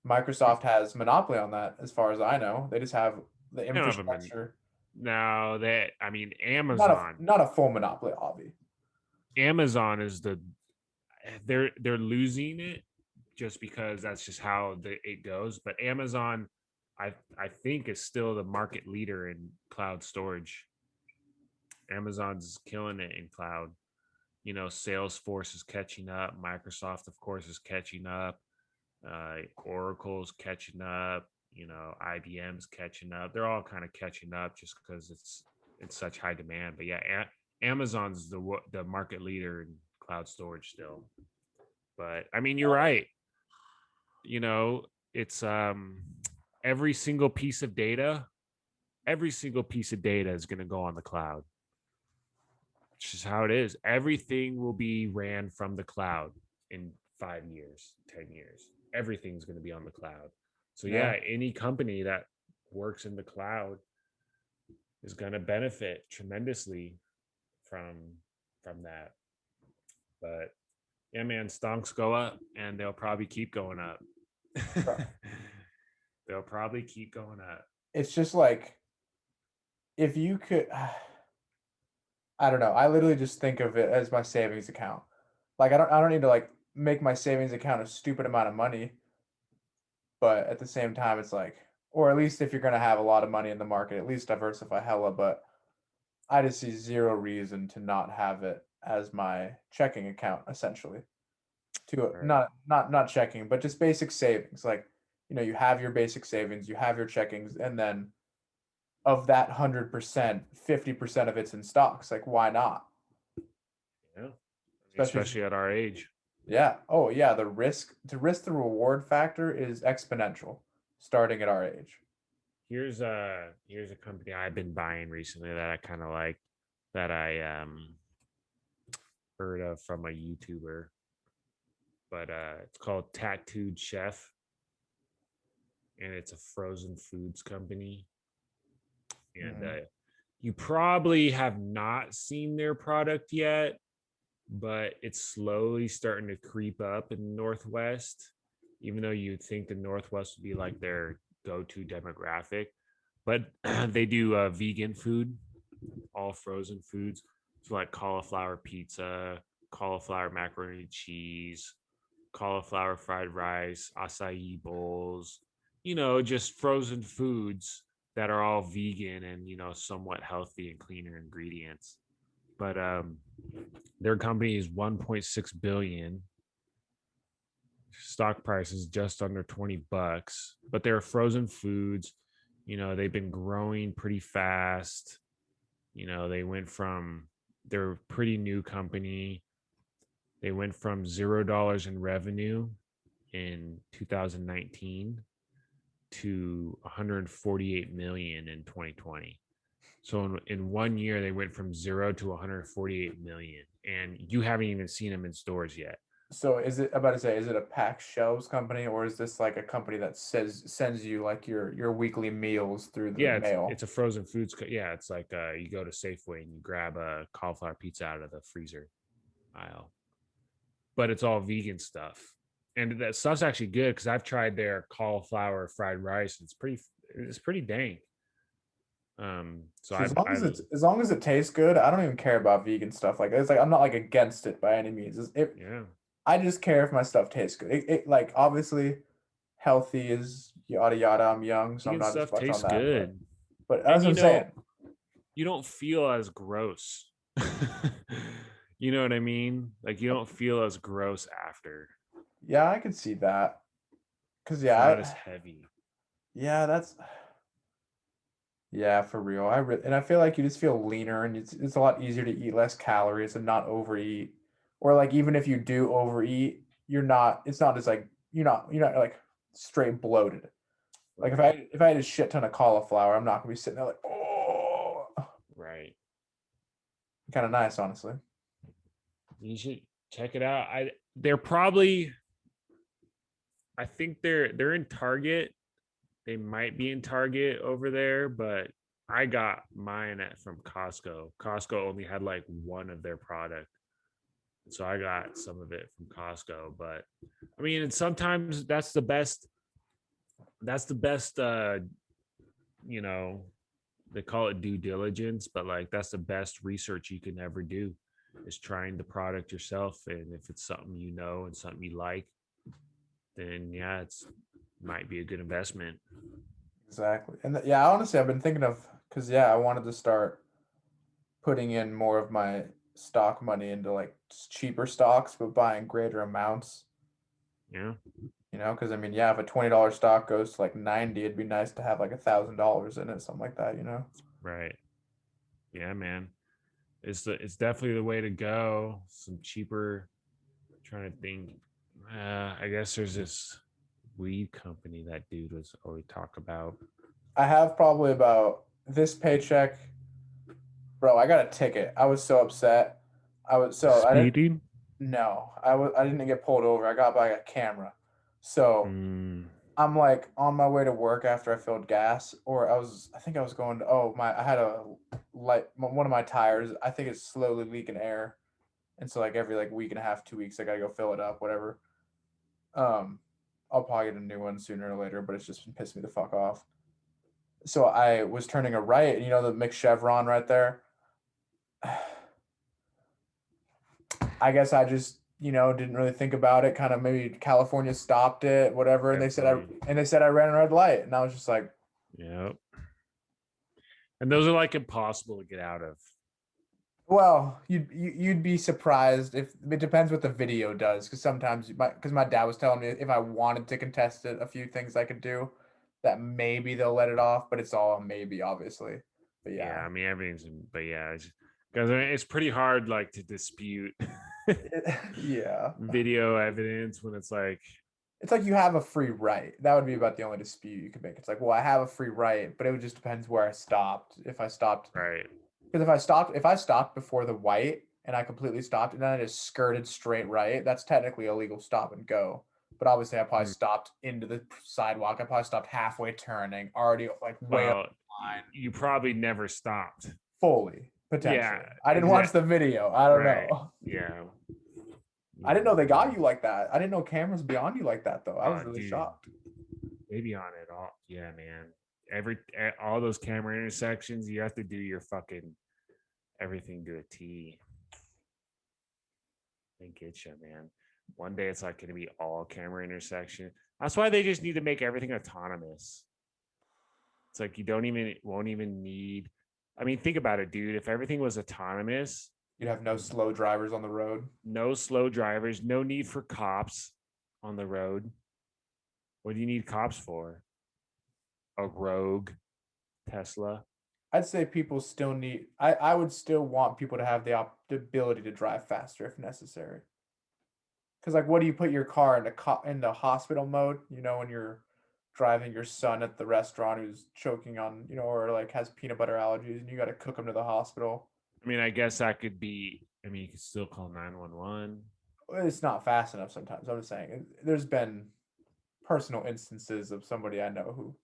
Microsoft has monopoly on that, as far as I know. They just have the They don't have a infrastructure. no. That I mean, Not a Amazon. not a full monopoly, obvi. Amazon is they're losing it just because that's just how it goes. But Amazon, I think, is still the market leader in cloud storage. Amazon's killing it in cloud. Salesforce is catching up. Microsoft, of course, is catching up. Oracle's catching up. IBM's catching up. They're all kind of catching up just because it's such high demand. But yeah, Amazon's the market leader in cloud storage still. But I mean, you're right. It's every single piece of data, is going to go on the cloud. It's just how it is. Everything will be ran from the cloud in 5 years, 10 years. Everything's going to be on the cloud. So Yeah. yeah, any company that works in the cloud is going to benefit tremendously from that. But yeah, man, stonks go up and they'll probably keep going up. They'll probably keep going up. It's just like if you could I don't know. I literally just think of it as my savings account. Like I don't need to like make my savings account a stupid amount of money, but at the same time it's like, or at least if you're gonna have a lot of money in the market, at least diversify hella, but I just see zero reason to not have it as my checking account essentially. To Right. not checking, but just basic savings. Like, you have your basic savings, you have your checkings, and then of that 100%, 50% of it's in stocks. Like, why not? Yeah. Especially if Especially at our age. yeah. Oh yeah, the reward factor is exponential starting at our age. Here's a company I've been buying recently that I kind of like, that I heard of from a YouTuber, but it's called Tattooed Chef, and it's a frozen foods company. And Mhm. you probably have not seen their product yet, but it's slowly starting to creep up in the Northwest, even though you'd think the Northwest would be like their go-to demographic. But they do vegan food, all frozen foods. So like cauliflower pizza, cauliflower macaroni and cheese, cauliflower fried rice, acai bowls, just frozen foods that are all vegan and, somewhat healthy and cleaner ingredients. But their company is 1.6 billion. Stock price is just under $20, but they're frozen foods. They've been growing pretty fast. They went from, they're a pretty new company. They went from $0 in revenue in 2019 to 148 million in 2020. So in 1 year, they went from 0 to 148 million, and you haven't even seen them in stores yet. So is it I'm about to say, is it a pack shelves company, or is this like a company that sends you like your weekly meals through the Yeah, mail? it's a frozen foods. Yeah, it's like you go to Safeway and you grab a cauliflower pizza out of the freezer aisle, but it's all vegan stuff, and that stuff's actually good because I've tried their cauliflower fried rice. It's pretty dang. So So I as long as it tastes good, I don't even care about vegan stuff. Like it's like I'm not like against it by any means. yeah, I just care if my stuff tastes good. It like obviously healthy is yada yada. I'm young, so I'm vegan not as stuff much on tastes that. good, But and that's what I'm saying. you don't feel as gross. You know what I mean? Like you don't feel as gross after. Yeah, I could see that. Cause It's yeah, not as heavy. yeah, that's yeah, for real. And I feel like you just feel leaner, and it's a lot easier to eat less calories and not overeat. Or like even if you do overeat, it's not as like you're not like straight bloated. Like Right. if I had a shit ton of cauliflower, I'm not gonna be sitting there like, oh, Right. kind of nice, honestly. You should check it out. They're probably, I think they're in Target. They might be in Target over there, but I got mine from Costco. Costco only had like one of their product. So I got some of it from Costco, but I mean, and sometimes that's the best you know, they call it due diligence, but like that's the best research you can ever do is trying the product yourself. And if it's something and something you like, then yeah, it's might be a good investment. Exactly. And yeah, honestly, I've been thinking of because yeah, I wanted to start putting in more of my stock money into like cheaper stocks, but buying greater amounts. Yeah, Because I mean, yeah, if a $20 stock goes to like 90, it'd be nice to have like $1,000 in it, something like that. right. Yeah, man. It's definitely the way to go. Some cheaper. Trying to think. I guess there's this weed company that dude was always talk about. I have probably about this paycheck, bro. I got a ticket. I was so upset. I didn't Speeding. no, I didn't get pulled over. I got by a camera. So Mm, I'm like on my way to work after I filled gas, or I think I was going to, I had a light, one of my tires, I think it's slowly leaking air. And so like every like week and a half, 2 weeks, I gotta go fill it up, whatever. Um, I'll probably get a new one sooner or later, but it's just been pissing me the fuck off. So I was turning a right, and the mixed chevron right there. I guess I just didn't really think about it. Kind of maybe California stopped it, whatever, and definitely. they said I ran a red light, and I was just like, Yep. And those are like impossible to get out of. well, you'd be surprised if it depends what the video does, because sometimes because my dad was telling me if I wanted to contest it, a few things I could do, that maybe they'll let it off, but it's all a maybe, obviously. But Yeah, yeah, I mean everything's, but yeah, because it's pretty hard like to dispute yeah. video evidence when it's like, It's like you have a free right. That would be about the only dispute you could make. It's like, well, I have a free right, but it would just depends where I stopped. If I stopped, right. because if I stopped before the white and I completely stopped and then I just skirted straight right, that's technically a legal stop and go. But obviously, I probably Mm, stopped into the sidewalk. I probably stopped halfway turning, already like way up well, the line, you probably never stopped. fully Yeah, potentially. I didn't watch exactly. the video. I don't Right. know. Yeah. I didn't Yeah. know they got you like that. I didn't know cameras be on you like that though. I was really Dude, shocked. they be on it all. Yeah, man. All those camera intersections, you have to do your fucking everything to a T. They get you, man. One day it's like going to be all camera intersection. That's why they just need to make everything autonomous. It's like you don't even won't even need. I mean, think about it, dude. If everything was autonomous, You'd have no slow drivers on the road. no slow drivers, no need for cops on the road. What do you need cops for? A rogue Tesla. I'd say people still need. I would still want people to have the ability to drive faster if necessary. Because like, what do you put your car into hospital mode? You know, when you're driving your son at the restaurant who's choking on, or like has peanut butter allergies, and you got to cook him to the hospital. I mean, I guess that could be. I mean, you could still call 911. It's not fast enough sometimes. I'm just saying. There's been personal instances of somebody I know who.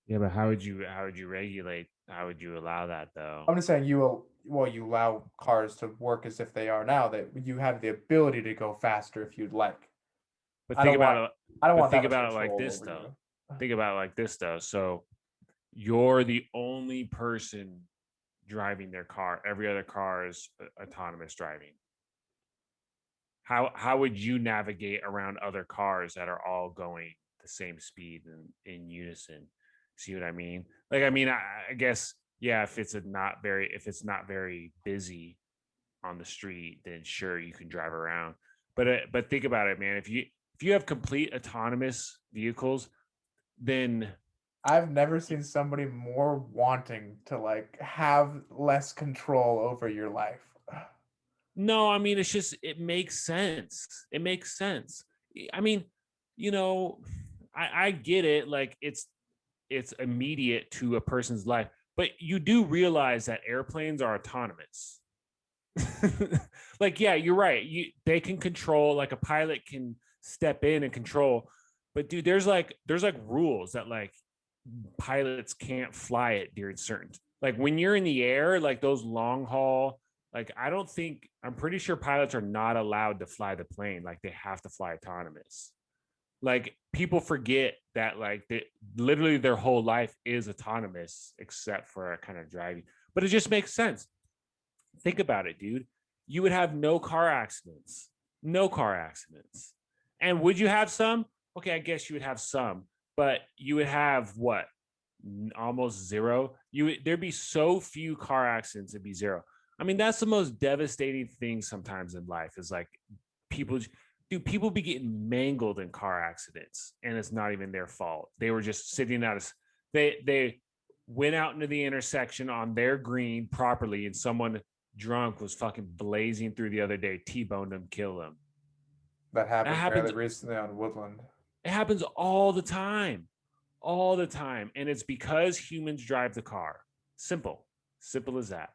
Yeah, but how would you regulate? How would you allow that though? I'm just saying you allow cars to work as if they are now. That you have the ability to go faster if you'd like. But I think don't want about it. I don't But want that think much about it like control this over though. you. Think about it like this though. So you're the only person driving their car. Every other car is autonomous driving. How would you navigate around other cars that are all going the same speed and in unison? See what I mean? Like, I mean, I guess yeah. If it's not very busy on the street, then sure you can drive around. But think about it, man. If you have complete autonomous vehicles, then I've never seen somebody more wanting to like have less control over your life. no, I mean, it's just it makes sense. It makes sense. I mean, you know, I get it. Like it's immediate to a person's life, but you do realize that airplanes are autonomous. Like, yeah, you're right. They can control, like a pilot can step in and control, but dude, there's like rules that like pilots can't fly it during certain, like when you're in the air, like those long haul, like I'm pretty sure pilots are not allowed to fly the plane. Like they have to fly autonomous. Like people forget that literally their whole life is autonomous except for kind of driving. But it just makes sense. Think about it, dude. You would have no car accidents. No car accidents. And would you have some? Okay, I guess you would have some, but you would have what? Almost zero. There'd be so few car accidents, it'd be zero. I mean, that's the most devastating thing sometimes in life is like people people be getting mangled in car accidents and it's not even their fault. They were just sitting out of they went out into the intersection on their green properly and someone drunk was fucking blazing through the other day, T-boned them, killed them. That That happened fairly happens. recently on Woodland. It happens all the time, and it's because humans drive the car. Simple, simple as that.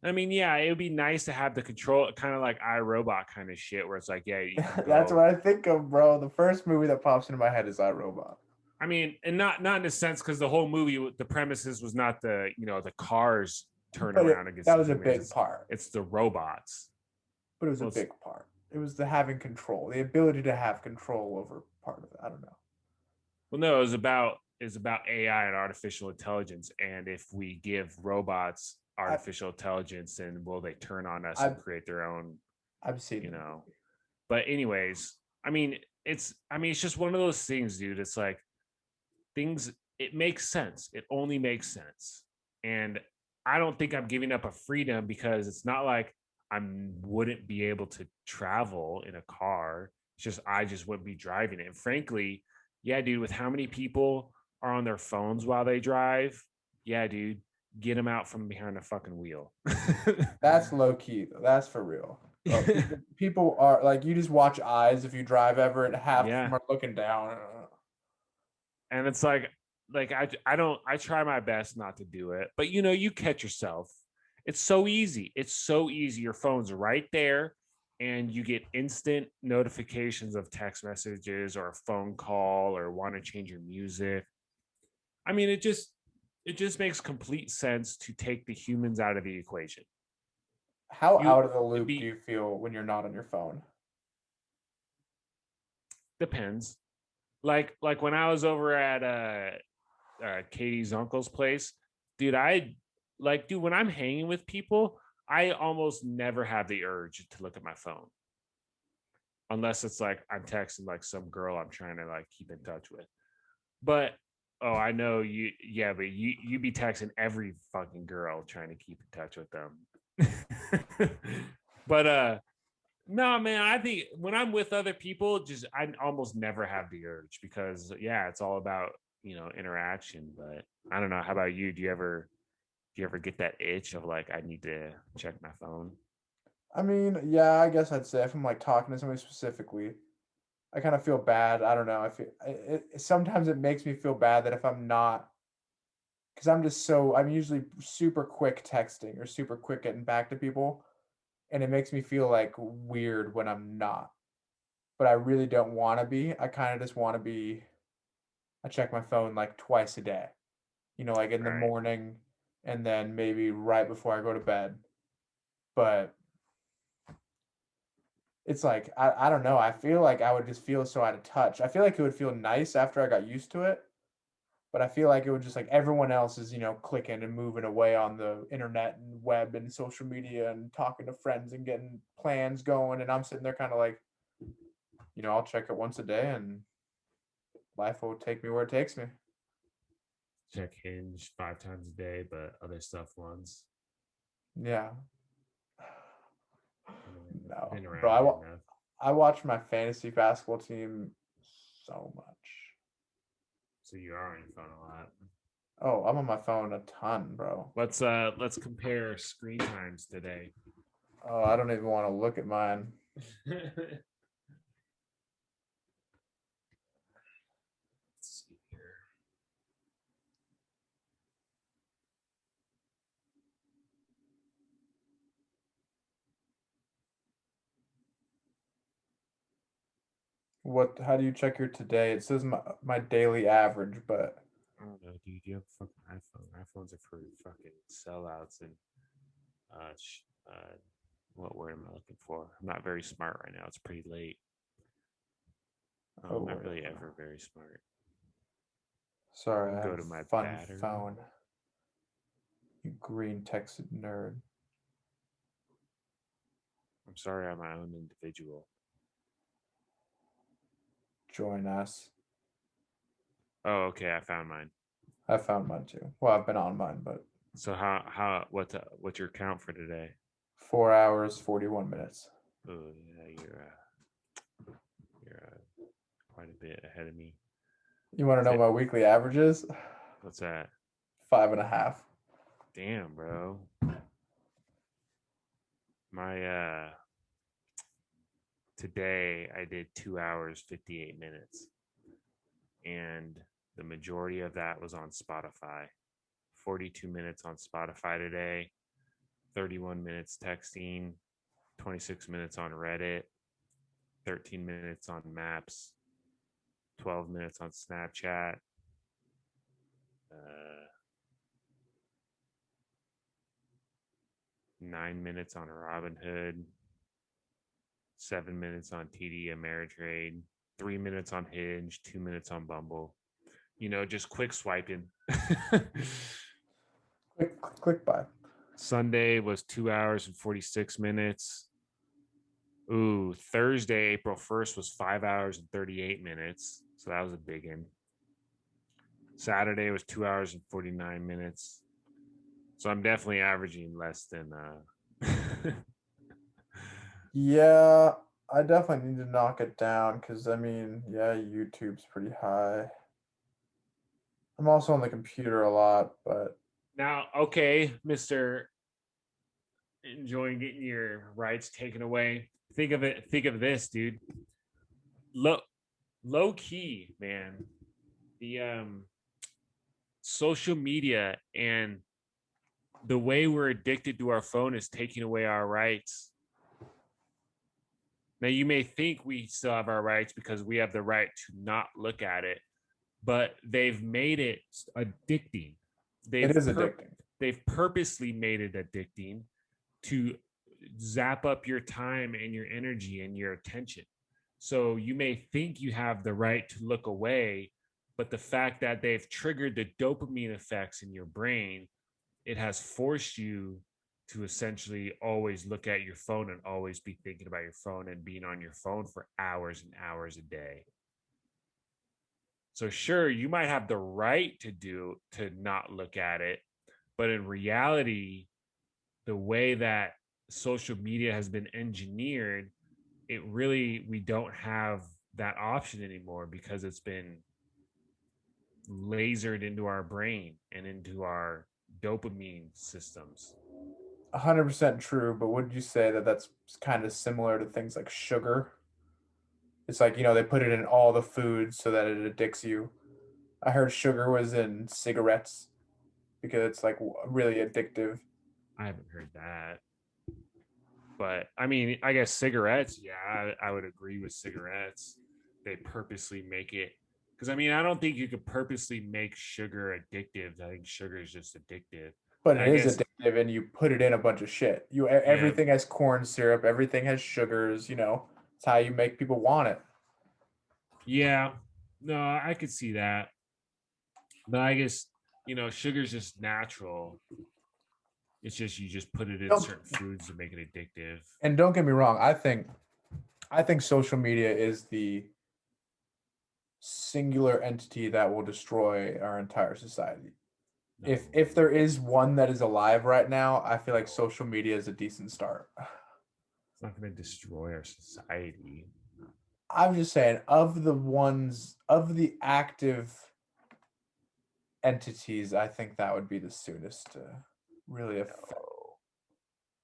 I mean, yeah, it would be nice to have the control, kind of like iRobot kind of shit, where it's like, yeah, you can That's go. what I think of, bro. The first movie that pops into my head is iRobot. I mean, and not in a sense because the whole movie, the premises was not the cars turn But around against that the was a humans. big part. It's the robots. But it was a Well, big part. It was the having control, the ability to have control over part of it. I don't know. no, it's about AI and artificial intelligence, and if we give robots I artificial intelligence, then will they turn on us and I've create their own? I've seen You the know. movie. But anyways, I mean it's just one of those things, dude. It's like things. It makes sense. It only makes sense, and I don't think I'm giving up a freedom because it's not like I wouldn't be able to travel in a car. It's just I just wouldn't be driving it. And frankly, yeah, dude, with how many people are on their phones while they drive, yeah, dude, get them out from behind the fucking wheel. That's low key though. That's for real. People are like you just watch eyes if you drive ever and half of them Yeah, are looking down. and it's like I don't I try my best not to do it, but you catch yourself. It's so easy. It's so easy. Your phone's right there and you get instant notifications of text messages or a phone call or want to change your music. I mean, it just makes complete sense to take the humans out of the equation. How You out of the it'd loop do be you feel when you're not on your phone? depends. Like when I was over at Katie's uncle's place, dude, dude, when I'm hanging with people, I almost never have the urge to look at my phone. unless it's like I'm texting like some girl I'm trying to like keep in touch with. But oh, I know you. Yeah, but you be texting every fucking girl trying to keep in touch with them. But no, man, I think when I'm with other people, just I almost never have the urge because yeah, it's all about interaction. But I don't know. How about you? Do you ever get that itch of like I need to check my phone? I mean, yeah, I guess I'd say if I'm like talking to somebody specifically, I kind of feel bad. I don't know. I feel sometimes it makes me feel bad that if I'm not, because I'm usually super quick texting or super quick getting back to people, and it makes me feel like weird when I'm not. But I really don't want to be. I kind of just want to be. I check my phone like twice a day, like in the Right. morning and then maybe right before I go to bed. But it's like I don't know. I feel like I would just feel so out of touch. I feel like it would feel nice after I got used to it, but I feel like it would just like everyone else is, clicking and moving away on the internet and web and social media and talking to friends and getting plans going, and I'm sitting there kind of like, I'll check it once a day and life will take me where it takes me. Check Hinge 5 times a day, but other stuff once. Yeah. Been No, bro. around me enough. I watch my fantasy basketball team so much. So you are on your phone a lot. Oh, I'm on my phone a ton, bro. Let's compare screen times today. Oh, I don't even want to look at mine. Let's see here. How do you check your today? It says my daily average, but I don't know, dude. You have a fucking iPhone. iPhones are for fucking sellouts and uh, sh- uh, what word am I looking for? I'm not very smart right now. It's pretty late. oh, I'm not really whatever. ever very smart. Sorry, You I can have go a to my fun battery. phone. You green texted nerd. I'm sorry, I'm my own individual. Join us. Oh, okay. I found mine. I found mine too. Well, I've been on mine, but So what's your count for today? 4 hours, 41 minutes. Oh yeah, you're quite a bit ahead of me. You want to know Fit. my weekly averages? What's that? 5.5. Damn, bro. My today I did 2 hours 58 minutes, and the majority of that was on Spotify. 42 minutes on Spotify today. 31 minutes texting. 26 minutes on Reddit. 13 minutes on Maps. 12 minutes on Snapchat. Uh, 9 minutes on Robinhood. 7 minutes on TD Ameritrade. 3 minutes on Hinge. 2 minutes on Bumble. Just quick swiping. Click by. Sunday was 2 hours and 46 minutes. Ooh, Thursday, April 1st was 5 hours and 38 minutes. So that was a big one. Saturday was 2 hours and 49 minutes. So I'm definitely averaging less than Yeah, I definitely need to knock it down because I mean, yeah, YouTube's pretty high. I'm also on the computer a lot, but now, okay, Mr. Enjoying getting your rights taken away. Think of this, dude. Low low key, man. The social media and the way we're addicted to our phone is taking away our rights. Now, you may think we still have our rights because we have the right to not look at it, but they've made it addicting. it They've is addicting. they've purposely made it addicting to zap up your time and your energy and your attention. So you may think you have the right to look away, but the fact that they've triggered the dopamine effects in your brain, it has forced you to essentially always look at your phone and always be thinking about your phone and being on your phone for hours and hours a day. So sure, you might have the right to not look at it, but in reality, the way that social media has been engineered, it really we don't have that option anymore because it's been lasered into our brain and into our dopamine systems. 100% true, but would you say that that's kind of similar to things like sugar? It's like, they put it in all the foods so that it addicts you. I heard sugar was in cigarettes because it's like really addictive. I haven't heard that. But I mean, I guess cigarettes, yeah, I would agree with cigarettes. They purposely make it because I mean, I don't think you could purposely make sugar addictive. I think sugar is just addictive. But And it I is guess, addictive and you put it in a bunch of shit. yeah, Everything has corn syrup, everything has sugars. It's how you make people want it. yeah, no, I could see that. But I guess, sugar's just natural. It's just you just put it in Don't certain foods to make it addictive. and don't get me wrong, I think social media is the singular entity that will destroy our entire society. No, If there is one that is alive right now, I feel like social media is a decent start. it's not going to destroy our society. I'm just saying, of the active entities, I think that would be the soonest to really affect. No.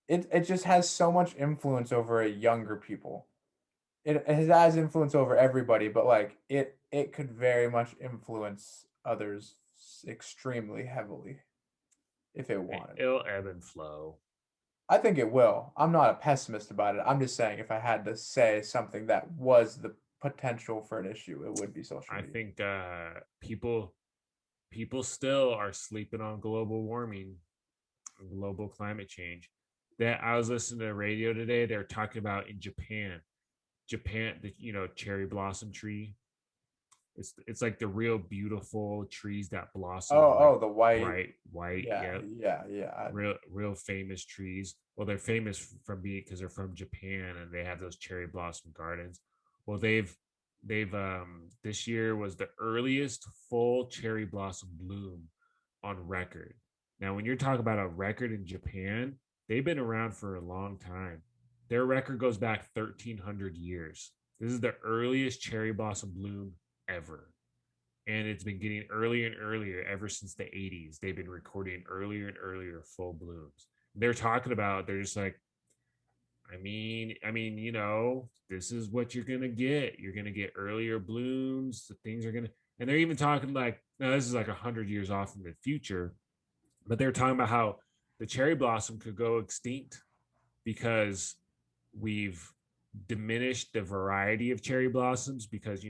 It just has so much influence over younger people. It has influence over everybody, but like it could very much influence others extremely heavily if it wanted. It'll ebb and flow. I think it will. I'm not a pessimist about it. I'm just saying if I had to say something that was the potential for an issue, it would be social I media. think people still are sleeping on global warming, global climate change. That I was listening to the radio today. They're talking about in Japan, the cherry blossom tree. It's like the real beautiful trees that blossom Oh, like oh, the white. bright white. Yeah, Yep, yeah, yeah. real famous trees. Well, they're famous from being because they're from Japan and they have those cherry blossom gardens. Well, they've this year was the earliest full cherry blossom bloom on record. Now, when you're talking about a record in Japan, they've been around for a long time. Their record goes back 1,300 years. This is the earliest cherry blossom bloom ever, and it's been getting earlier and earlier ever since the 80s. They've been recording earlier and earlier full blooms. They're talking about they're just like, this is what you're gonna get. You're gonna get earlier blooms. The things are gonna, and they're even talking like, now this is like 100 years off in the future, but they're talking about how the cherry blossom could go extinct because we've diminished the variety of cherry blossoms because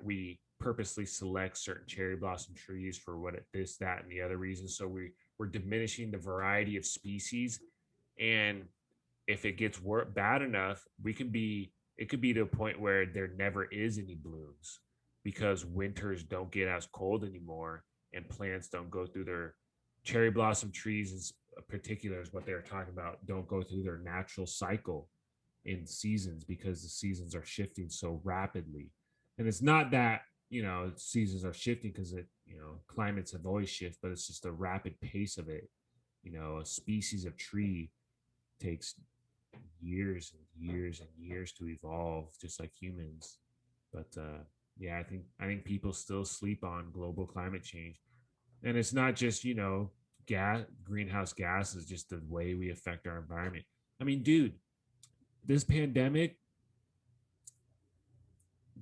we purposely select certain cherry blossom trees for this, that, and the other reasons. So we're diminishing the variety of species, and if it gets bad enough, it could be to a point where there never is any blooms because winters don't get as cold anymore and plants don't go through their cherry blossom trees in particular is what they're talking about, don't go through their natural cycle in seasons because the seasons are shifting so rapidly. And it's not that, seasons are shifting because climates have always shifted, but it's just the rapid pace of it. A species of tree takes years and years and years to evolve, just like humans. But yeah, I think people still sleep on global climate change, and it's not just greenhouse gases, just the way we affect our environment. I mean, dude, this pandemic,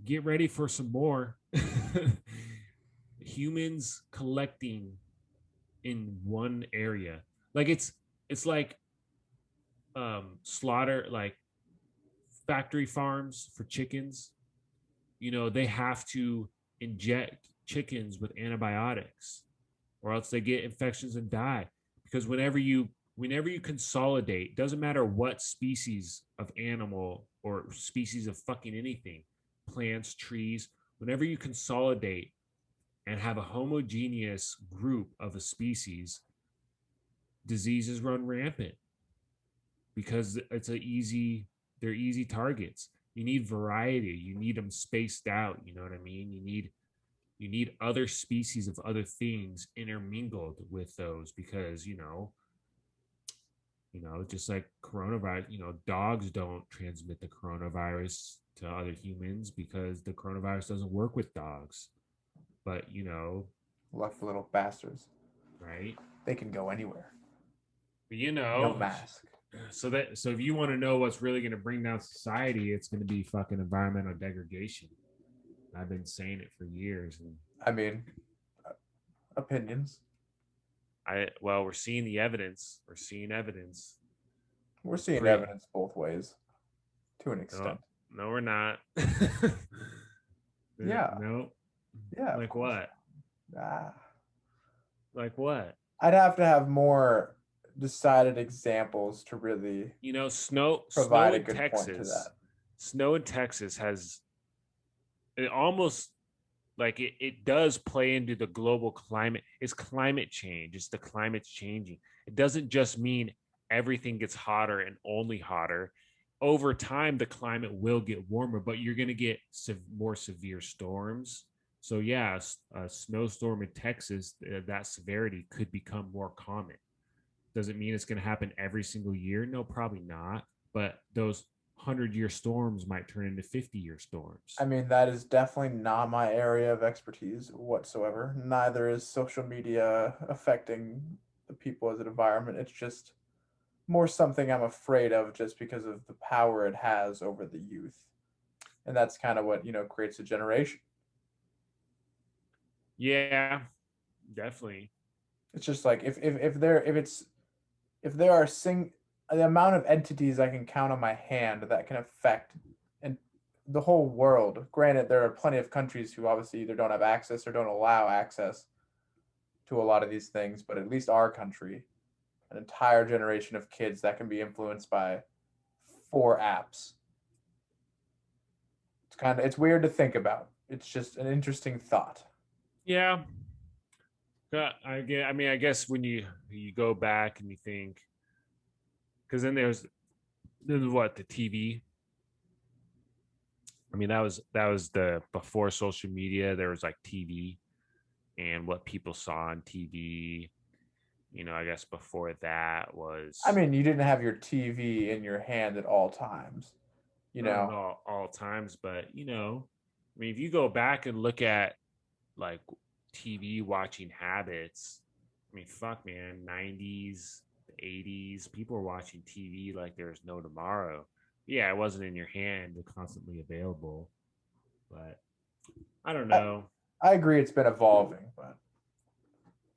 get ready for some more. Humans collecting in one area, like it's like slaughter, like factory farms for chickens. They have to inject chickens with antibiotics or else they get infections and die. Because whenever you consolidate, doesn't matter what species of animal or species of fucking anything, plants, trees, whenever you consolidate and have a homogeneous group of a species, diseases run rampant because they're easy targets. You need variety. You need them spaced out. You know what I mean? You need other species of other things intermingled with those because just like coronavirus, dogs don't transmit the coronavirus to other humans because the coronavirus doesn't work with dogs. But Lucky little bastards. right? They can go anywhere. But No mask. so if you want to know what's really going to bring down society, it's going to be fucking environmental degradation. I've been saying it for years, and I mean, opinions. we're seeing the evidence. We're seeing evidence. We're seeing Pre evidence both ways to an no, extent. no, we're not. Yeah. No, Yeah, of like course. what? Ah. Like what? I'd have to have more decided examples to really Snow provide a in good point to Texas. that. Snow in Texas has it almost like it does play into the global climate. It's climate change. It's the climate's changing. It doesn't just mean everything gets hotter and only hotter. Over time, the climate will get warmer, but you're going to get more severe storms. So yeah, a snowstorm in Texas, that severity could become more common. Does it mean it's going to happen every single year? No, probably not. But those 100-year storms might turn into 50-year storms. I mean, that is definitely not my area of expertise whatsoever. Neither is social media affecting the people as an environment. It's just more something I'm afraid of just because of the power it has over the youth. And that's kind of what, creates a generation. Yeah, definitely. It's just like if there are the amount of entities I can count on my hand that can affect and the whole world. Granted, there are plenty of countries who obviously either don't have access or don't allow access to a lot of these things, but at least our country, an entire generation of kids that can be influenced by 4 apps. It's weird to think about. It's just an interesting thought. Yeah. I mean, I guess when you go back and you think, because then what the TV. I mean, that was the before social media. There was like TV and what people saw on TV. I guess before that I was mean, you didn't have your TV in your hand at all times, you not know. at all times, but I mean, if you go back and look at like TV watching habits, I mean, fuck, man, 90s, 80s, people were watching TV like there's no tomorrow. Yeah, it wasn't in your hand, constantly available, but I don't I, know. I agree it's been evolving, but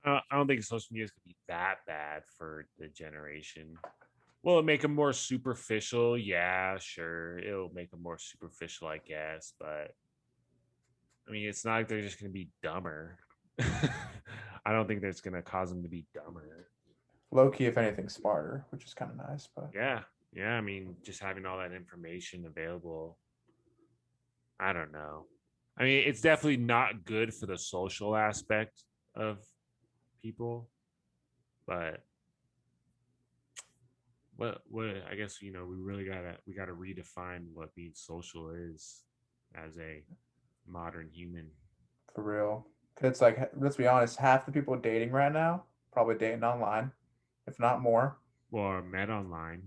I don't think social media is going to be that bad for the generation. Will it make them more superficial? Yeah, sure. It'll make them more superficial, I guess. But I mean, it's not like they're just going to be dumber. I don't think that's going to cause them to be dumber. low key, if anything, smarter, which is kind of nice. But Yeah. Yeah. I mean, just having all that information available, I don't know. I mean, it's definitely not good for the social aspect of people, but what I guess we gotta redefine what being social is as a modern human. for real, it's like, let's be honest, half the people dating right now probably dating online, if not more. Or met online.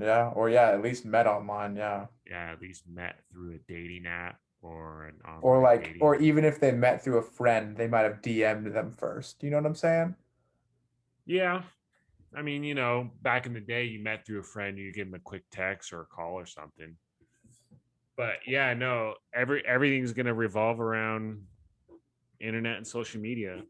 Yeah, or yeah, at least met online. Yeah, Yeah, at least met through a dating app or an or online like, dating or app. even if they met through a friend, they might have DM'd them first. You know what I'm saying? Yeah. I mean, back in the day, you met through a friend, you give them a quick text or a call or something. But yeah, no, everything's gonna revolve around internet and social media.